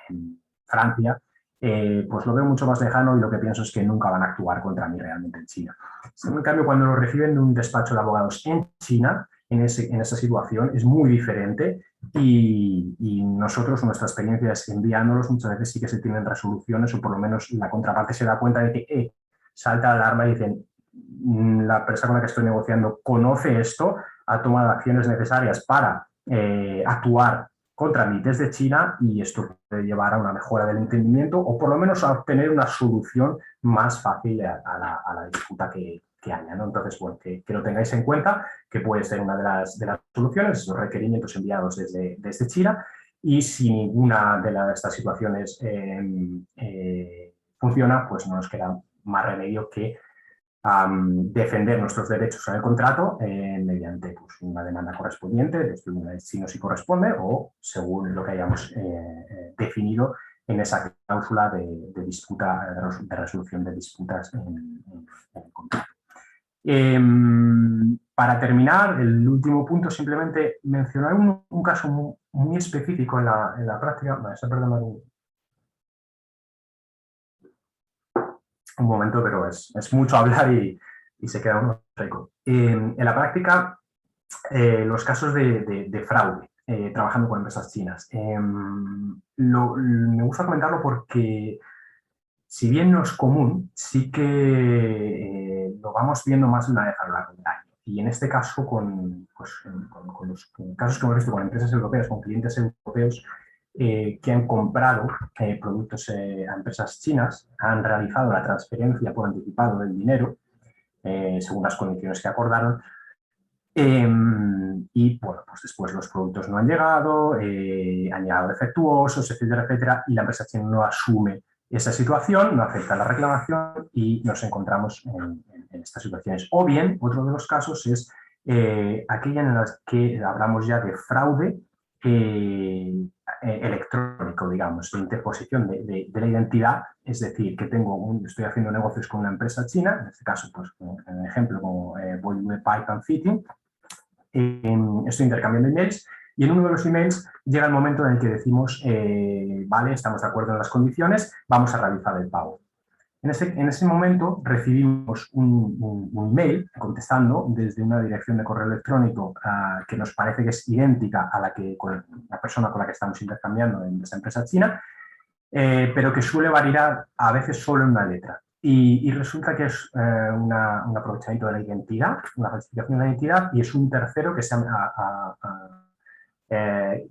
Francia, pues lo veo mucho más lejano y lo que pienso es que nunca van a actuar contra mí realmente en China. En cambio, cuando lo reciben de un despacho de abogados en China, en esa situación es muy diferente y nosotros, nuestra experiencia es enviándolos, muchas veces sí que se tienen resoluciones o por lo menos la contraparte se da cuenta de que salta la alarma y dicen la empresa con la que estoy negociando conoce esto, ha tomado acciones necesarias para actuar contra mí desde China y esto puede llevar a una mejora del entendimiento o por lo menos a obtener una solución más fácil a la disputa que haya, ¿no? Entonces, bueno, que lo tengáis en cuenta, que puede ser una de las soluciones, esos requerimientos enviados desde China y si ninguna de estas situaciones funciona, pues no nos queda más remedio que defender nuestros derechos en el contrato mediante pues, una demanda correspondiente de los tribunales chinos si corresponde o según lo que hayamos definido en esa cláusula de disputa, de resolución de disputas en el contrato. Para terminar, el último punto, simplemente mencionar un caso muy específico en la práctica. Perdón, un momento, pero es mucho hablar y se queda uno seco. En la práctica, los casos de fraude trabajando con empresas chinas. Me gusta comentarlo porque si bien no es común, sí que lo vamos viendo más de una vez a lo largo del año. Y en este caso, con los casos que hemos visto con empresas europeas, con clientes europeos que han comprado productos a empresas chinas, han realizado la transferencia por anticipado del dinero, según las condiciones que acordaron, y bueno, pues después los productos no han llegado, han llegado defectuosos, etcétera, etcétera, y la empresa china no asume esa situación, no acepta la reclamación y nos encontramos en estas situaciones. O bien, otro de los casos es aquella en la que hablamos ya de fraude electrónico, digamos, de interposición de la identidad, es decir, que estoy haciendo negocios con una empresa china, en este caso, pues, en ejemplo, como Boyue Pipe and Fitting, estoy intercambiando emails y en uno de los emails llega el momento en el que decimos, vale, estamos de acuerdo en las condiciones, vamos a realizar el pago. En ese momento recibimos un email contestando desde una dirección de correo electrónico que nos parece que es idéntica a la persona con la que estamos intercambiando en esa empresa china, pero que suele variar a veces solo en una letra. Y resulta que es un aprovechamiento de la identidad, una falsificación de la identidad, y es un tercero que se ha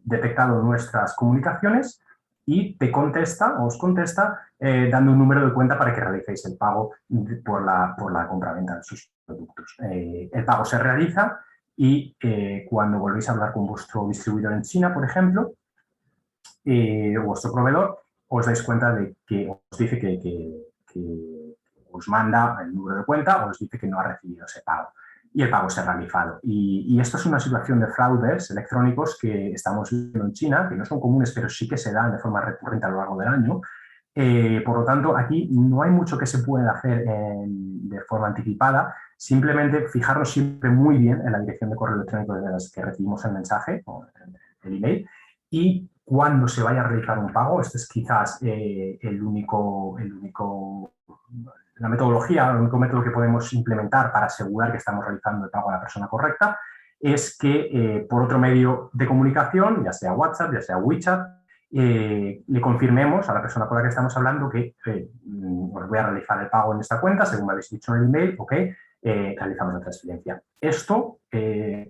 detectado nuestras comunicaciones y os contesta dando un número de cuenta para que realicéis el pago por la compraventa de sus productos. El pago se realiza y cuando volvéis a hablar con vuestro distribuidor en China, por ejemplo, o vuestro proveedor, os dais cuenta de que os dice que os manda el número de cuenta o os dice que no ha recibido ese pago y el pago se ha realizado. Y esto es una situación de fraudes electrónicos que estamos viendo en China, que no son comunes, pero sí que se dan de forma recurrente a lo largo del año. Por lo tanto, aquí no hay mucho que se pueda hacer de forma anticipada, simplemente fijarnos siempre muy bien en la dirección de correo electrónico desde la que recibimos el mensaje o el email y cuando se vaya a realizar un pago. Este es quizás la metodología, el único método que podemos implementar para asegurar que estamos realizando el pago a la persona correcta es que por otro medio de comunicación, ya sea WhatsApp, ya sea WeChat, le confirmemos a la persona con la que estamos hablando que os voy a realizar el pago en esta cuenta, según me habéis dicho en el email, ok, realizamos la transferencia. Esto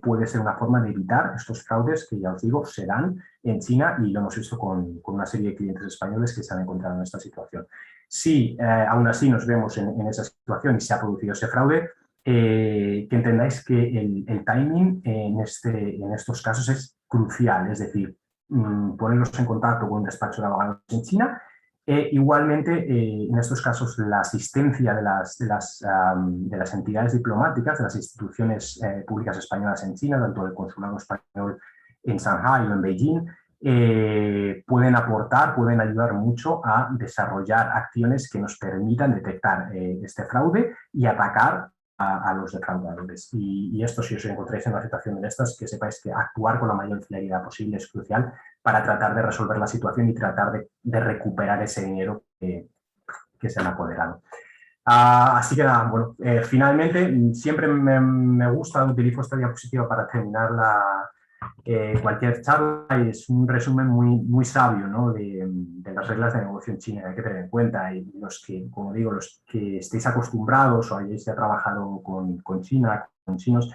puede ser una forma de evitar estos fraudes que, ya os digo, se dan en China y lo hemos visto con una serie de clientes españoles que se han encontrado en esta situación. Si aún así nos vemos en esa situación y se ha producido ese fraude, que entendáis que el timing en estos casos es crucial, es decir, ponerlos en contacto con un despacho de abogados en China. Igualmente, en estos casos, la asistencia de las entidades diplomáticas, de las instituciones públicas españolas en China, tanto el consulado español en Shanghái o en Beijing, pueden ayudar mucho a desarrollar acciones que nos permitan detectar este fraude y atacar a los defraudadores. Y esto, si os encontráis en una situación de estas, que sepáis que actuar con la mayor celeridad posible es crucial para tratar de resolver la situación y tratar de recuperar ese dinero que se han apoderado. Así que nada, bueno, finalmente siempre me gusta, utilizo esta diapositiva para terminar cualquier charla y es un resumen muy sabio, ¿no? de las reglas de negocio en China que hay que tener en cuenta, y los que, como digo, los que estéis acostumbrados o hayáis ya trabajado con China, con chinos,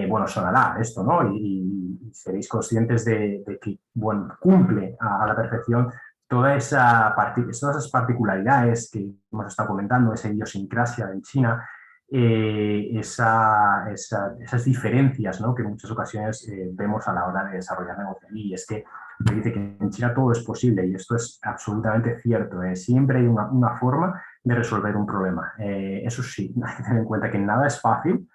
bueno, sonará esto, ¿no? Y seréis conscientes de que, bueno, cumple a la perfección todas esas particularidades que hemos estado comentando, esa idiosincrasia en China, esas diferencias, ¿no? Que en muchas ocasiones vemos a la hora de desarrollar negocio. Y es que me dice que en China todo es posible y esto es absolutamente cierto. Siempre hay una forma de resolver un problema. Eso sí, hay que tener en cuenta que nada es fácil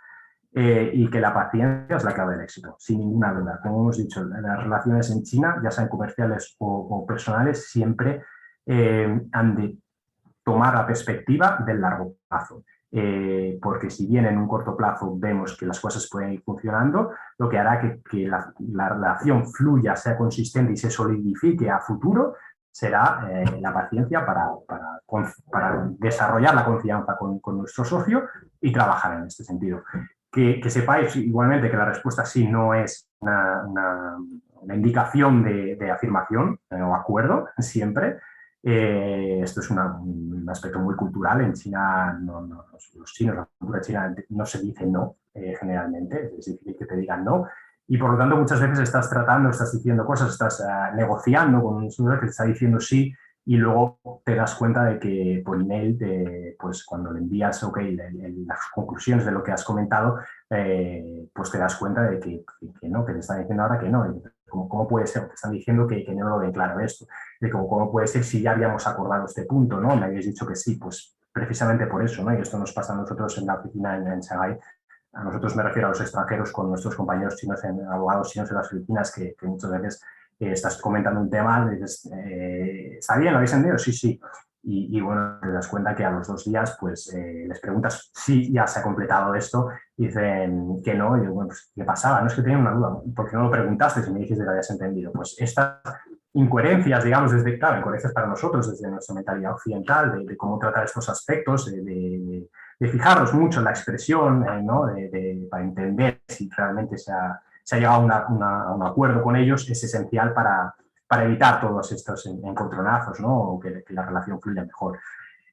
y que la paciencia es la clave del éxito, sin ninguna duda. Como hemos dicho, las relaciones en China, ya sean comerciales o personales, siempre han de tomar la perspectiva del largo plazo. Porque si bien en un corto plazo vemos que las cosas pueden ir funcionando, lo que hará que la relación fluya, sea consistente y se solidifique a futuro, será la paciencia para desarrollar la confianza con nuestro socio y trabajar en este sentido. Que sepáis igualmente que la respuesta sí no es una indicación de afirmación o acuerdo siempre. Esto es un aspecto muy cultural. En China, los chinos, la cultura china no se dice no generalmente, es difícil que te digan no. Y por lo tanto muchas veces estás tratando, estás diciendo cosas, estás negociando con un usuario que te está diciendo sí y luego te das cuenta de que por email, pues cuando le envías las conclusiones de lo que has comentado, pues te das cuenta de que no, que te están diciendo ahora que no. ¿Cómo puede ser? Te están diciendo que no lo ven claro esto. De cómo puede ser si ya habíamos acordado este punto, ¿no? Me habéis dicho que sí, pues precisamente por eso, ¿no? Y esto nos pasa a nosotros en la oficina en Shanghái. A nosotros me refiero a los extranjeros con nuestros compañeros chinos, abogados chinos en las Filipinas, que muchas veces estás comentando un tema, dices, ¿está bien? ¿Lo habéis entendido? Sí, sí. Y bueno, te das cuenta que a los 2 días pues les preguntas si ya se ha completado esto y dicen que no. Y digo, bueno, pues ¿qué pasaba? No es que tenía una duda, ¿por qué no lo preguntaste si me dijiste que lo habías entendido? Pues estas incoherencias, digamos, claro, incoherencias para nosotros desde nuestra mentalidad occidental, de cómo tratar estos aspectos, de fijarnos mucho en la expresión, ¿no? Para entender si realmente se ha llegado a un acuerdo con ellos, es esencial para evitar todos estos encontronazos, ¿no? O que la relación fluya mejor.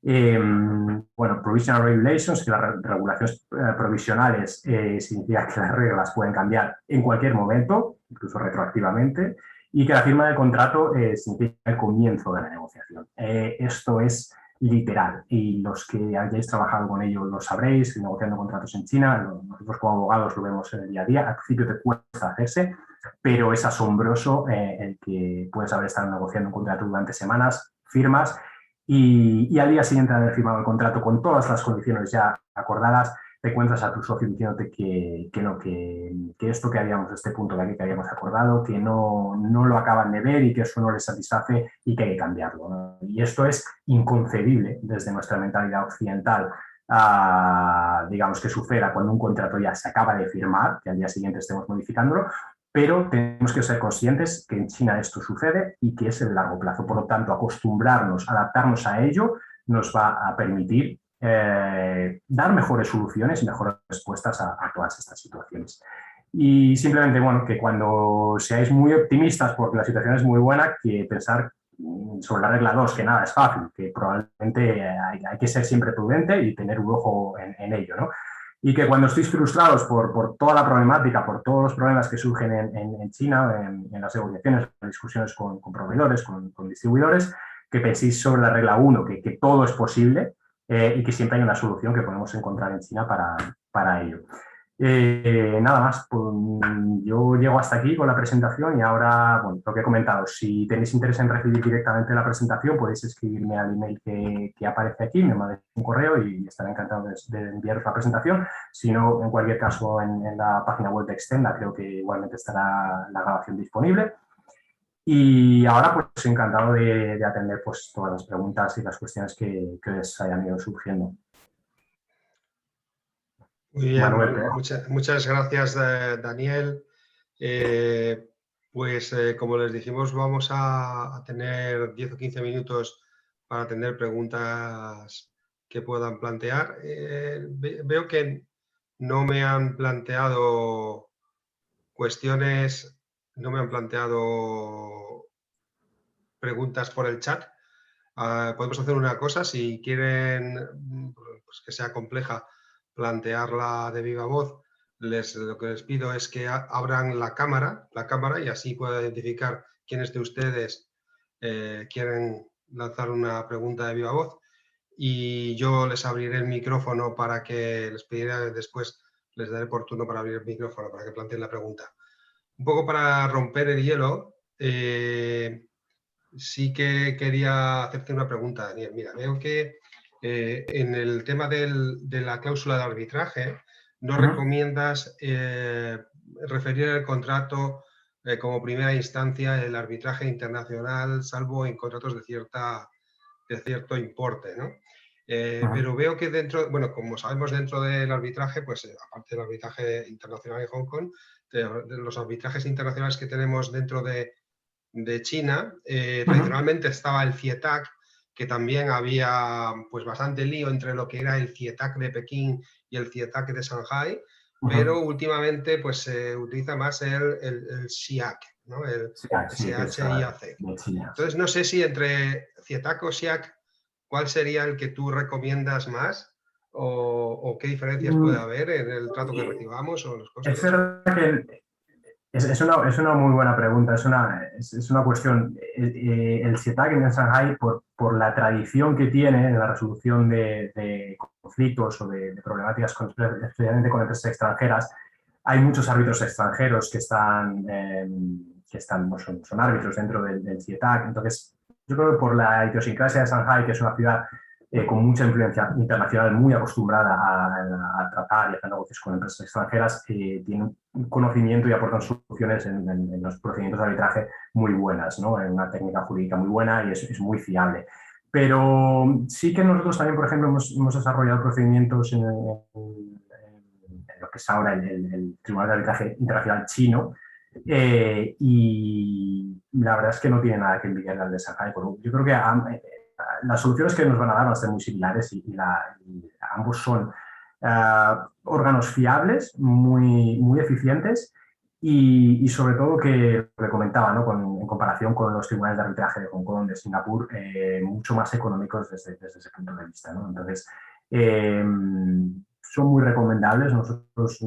Bueno, provisional regulations, que las regulaciones provisionales significa que las reglas pueden cambiar en cualquier momento, incluso retroactivamente, y que la firma del contrato significa el comienzo de la negociación. Esto es literal, y los que hayáis trabajado con ello lo sabréis, negociando contratos en China, nosotros como abogados lo vemos en el día a día. Al principio te cuesta hacerse, pero es asombroso el que puedes haber estado negociando un contrato durante semanas, firmas, y al día siguiente de haber firmado el contrato con todas las condiciones ya acordadas, te encuentras a tu socio diciéndote que esto que habíamos, este punto de aquí que habíamos acordado, que no lo acaban de ver y que eso no les satisface y que hay que cambiarlo, ¿no? Y esto es inconcebible desde nuestra mentalidad occidental, digamos, que suceda cuando un contrato ya se acaba de firmar, que al día siguiente estemos modificándolo, pero tenemos que ser conscientes que en China esto sucede y que es el largo plazo. Por lo tanto, acostumbrarnos, adaptarnos a ello, nos va a permitir dar mejores soluciones y mejores respuestas a todas estas situaciones. Y simplemente, bueno, que cuando seáis muy optimistas porque la situación es muy buena, que pensar sobre la regla 2, que nada es fácil, que probablemente hay que ser siempre prudente y tener un ojo en ello, ¿no? Y que cuando estéis frustrados por toda la problemática, por todos los problemas que surgen en China, en las negociaciones, en las discusiones con proveedores, con distribuidores, que penséis sobre la regla 1, que todo es posible y que siempre hay una solución que podemos encontrar en China para ello. Nada más, pues, yo llego hasta aquí con la presentación y ahora, bueno, lo que he comentado, si tenéis interés en recibir directamente la presentación, podéis escribirme al email que aparece aquí, me mandéis un correo y estaré encantado de enviaros la presentación. Si no, en cualquier caso, en la página web de Extenda, creo que igualmente estará la grabación disponible. Y ahora, pues, encantado de atender pues, todas las preguntas y las cuestiones que les hayan ido surgiendo. Muy bien, Manuel, muchas gracias, Daniel. Pues como les dijimos, vamos a tener 10 o 15 minutos para atender preguntas que puedan plantear. Veo que no me han planteado cuestiones, no me han planteado preguntas por el chat. Podemos hacer una cosa, si quieren pues, que sea compleja, plantearla de viva voz, lo que les pido es que abran la cámara y así puedo identificar quiénes de ustedes quieren lanzar una pregunta de viva voz, y yo les abriré el micrófono para que les pediré después, les daré por turno para abrir el micrófono para que planteen la pregunta. Un poco para romper el hielo, sí que quería hacerte una pregunta, Daniel. Mira, veo que en el tema de la cláusula de arbitraje no recomiendas referir el contrato como primera instancia el arbitraje internacional, salvo en contratos de cierto importe, ¿no? Pero veo que dentro, bueno, como sabemos, dentro del arbitraje, pues aparte del arbitraje internacional en Hong Kong, de los arbitrajes internacionales que tenemos dentro de China, tradicionalmente estaba el CIETAC, que también había pues bastante lío entre lo que era el CIETAC de Pekín y el CIETAC de Shanghái, pero últimamente pues se utiliza más el SIAC, ¿no? El SHIAC. Entonces no sé si entre CIETAC o SIAC, ¿cuál sería el que tú recomiendas más? ¿O qué diferencias puede haber en el trato que recibamos o los costes? Es verdad que es una muy buena pregunta, es una cuestión. El SIETAC en Shanghái, por la tradición que tiene en la resolución de conflictos o de problemáticas, especialmente con empresas extranjeras, hay muchos árbitros extranjeros que son árbitros dentro del SIETAC. Entonces, yo creo que por la idiosincrasia de Shanghái, que es una ciudad con mucha influencia internacional, muy acostumbrada a tratar y hacer negocios con empresas extranjeras, tiene un conocimiento y aportan soluciones en los procedimientos de arbitraje muy buenas, ¿no? En una técnica jurídica muy buena y es muy fiable. Pero sí que nosotros también, por ejemplo, hemos desarrollado procedimientos en lo que es ahora el Tribunal de Arbitraje Internacional chino, y la verdad es que no tiene nada que envidiarle al de Shanghái. Yo creo que las soluciones que nos van a dar van a ser muy similares y ambos son órganos fiables, muy eficientes y sobre todo que lo que comentaba, ¿no? En comparación con los tribunales de arbitraje de Hong Kong, de Singapur, mucho más económicos desde ese punto de vista, ¿no? Entonces, son muy recomendables. Nosotros,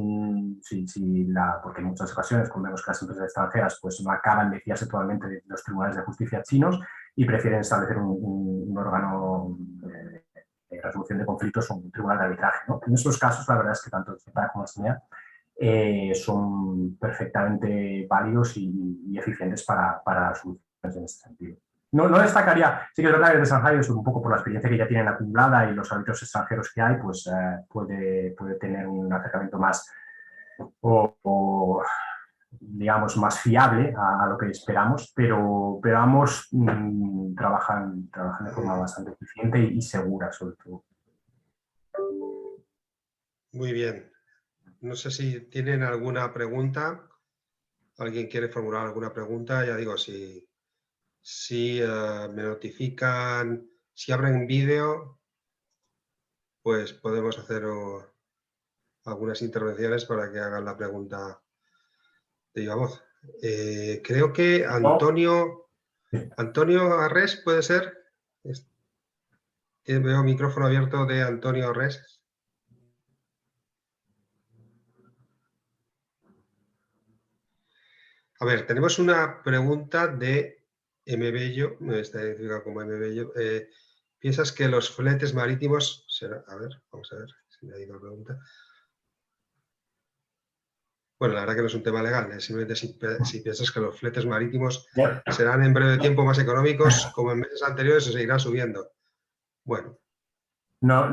porque en muchas ocasiones, cuando vemos que las empresas extranjeras pues, no acaban de fiarse totalmente de los tribunales de justicia chinos y prefieren establecer un órgano de resolución de conflictos o un tribunal de arbitraje, ¿no? En esos casos, la verdad es que tanto el CEPAC como el SNEA son perfectamente válidos y eficientes para soluciones en este sentido. No destacaría, sí que es verdad que el de Shanghái, un poco por la experiencia que ya tienen acumulada y los árbitros extranjeros que hay, pues puede tener un acercamiento más digamos, más fiable a lo que esperamos, pero ambos trabajan de forma bastante eficiente y segura, sobre todo. Muy bien. No sé si tienen alguna pregunta. ¿Alguien quiere formular alguna pregunta? Ya digo, si me notifican, si abren vídeo, pues podemos hacer algunas intervenciones para que hagan la pregunta de viva voz. Creo que Antonio Arres, ¿puede ser? Veo micrófono abierto de Antonio Arres. A ver, tenemos una pregunta de Mbello, está identificado como Mbello. ¿Piensas que los fletes marítimos serán? A ver, vamos a ver si me ha ido la pregunta. Bueno, la verdad que no es un tema legal, simplemente si piensas que los fletes marítimos serán en breve tiempo más económicos como en meses anteriores o seguirán subiendo. Bueno. No,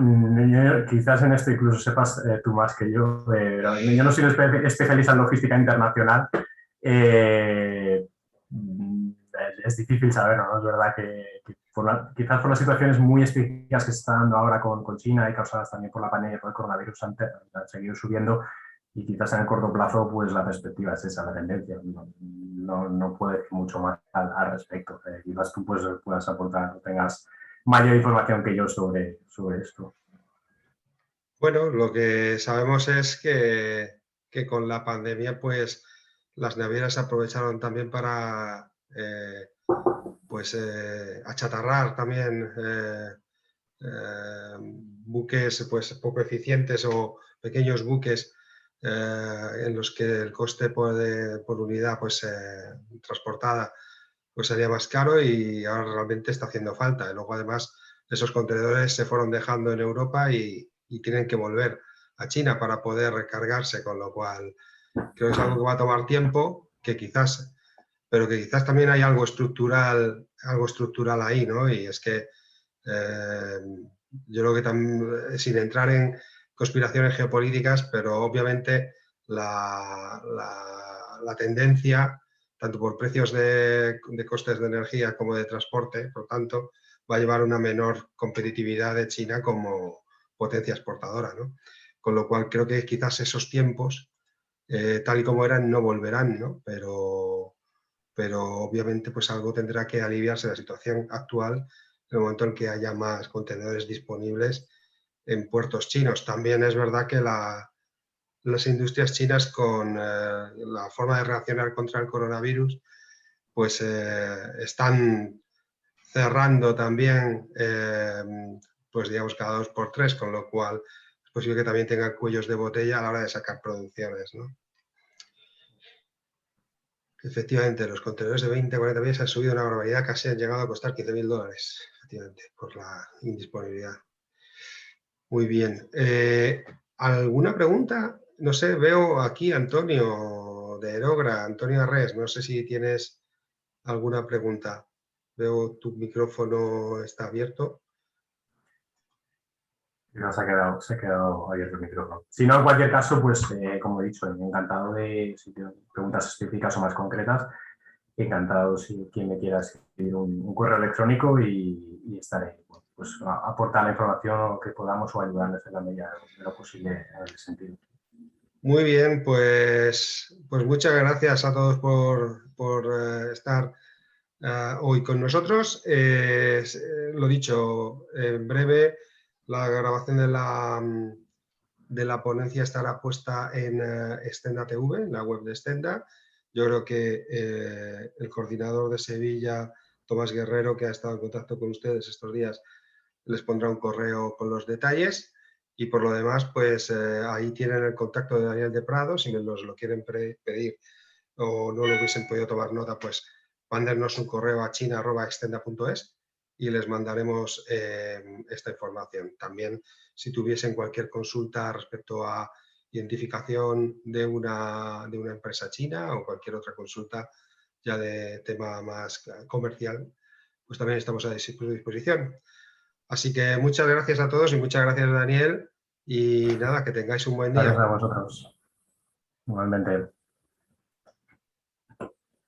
quizás en esto incluso sepas tú más que yo, pero yo no soy especialista en logística internacional. Es difícil saberlo, ¿no? Es verdad que quizás por las situaciones muy específicas que se están dando ahora con China y causadas también por la pandemia por el coronavirus han seguido subiendo y quizás en el corto plazo pues la perspectiva es esa, la tendencia. No puedo decir mucho más al respecto. Quizás tú pues, puedas aportar o tengas mayor información que yo sobre esto. Bueno, lo que sabemos es que con la pandemia pues las navieras aprovecharon también para achatarrar también buques pues poco eficientes o pequeños buques en los que el coste por unidad pues transportada pues sería más caro y ahora realmente está haciendo falta. Y luego además esos contenedores se fueron dejando en Europa y tienen que volver a China para poder recargarse, con lo cual creo que es algo que va a tomar tiempo, pero que quizás también hay algo estructural ahí, ¿no? Y es que yo creo que también, sin entrar en conspiraciones geopolíticas, pero obviamente la tendencia, tanto por precios de costes de energía como de transporte, por tanto, va a llevar una menor competitividad de China como potencia exportadora, ¿no? Con lo cual creo que quizás esos tiempos, tal y como eran, no volverán, ¿no? Pero obviamente pues algo tendrá que aliviarse la situación actual en el momento en que haya más contenedores disponibles en puertos chinos. También es verdad que la las industrias chinas con la forma de reaccionar contra el coronavirus, pues están cerrando también, pues digamos, cada 2 por 3, con lo cual es posible que también tengan cuellos de botella a la hora de sacar producciones, ¿no? Efectivamente, los contenedores de 20 a 40 pies han subido una barbaridad, casi han llegado a costar $15.000, efectivamente, por la indisponibilidad. Muy bien. ¿Alguna pregunta? No sé, veo aquí a Antonio de Erogra, Antonio Arrés, no sé si tienes alguna pregunta. Veo tu micrófono está abierto. No, se ha quedado abierto el micrófono. Si no, en cualquier caso, pues como he dicho, encantado de, si tienes preguntas específicas o más concretas, encantado si quien me quiera escribir un correo electrónico y estaré pues, a aportar la información que podamos o ayudarles en la medida de lo posible en ese sentido. Muy bien, pues muchas gracias a todos por estar hoy con nosotros. Lo dicho, en breve la grabación de la ponencia estará puesta en Stenda TV, en la web de Stenda. Yo creo que el coordinador de Sevilla, Tomás Guerrero, que ha estado en contacto con ustedes estos días, les pondrá un correo con los detalles. Y por lo demás, pues ahí tienen el contacto de Daniel de Prado, si nos lo quieren pedir o no lo hubiesen podido tomar nota, pues mándennos un correo a china@extenda.es y les mandaremos esta información. También, si tuviesen cualquier consulta respecto a identificación de una empresa china o cualquier otra consulta ya de tema más comercial, pues también estamos a su disposición. Así que muchas gracias a todos y muchas gracias, Daniel. Y nada, que tengáis un buen día. Gracias a vosotros. Igualmente.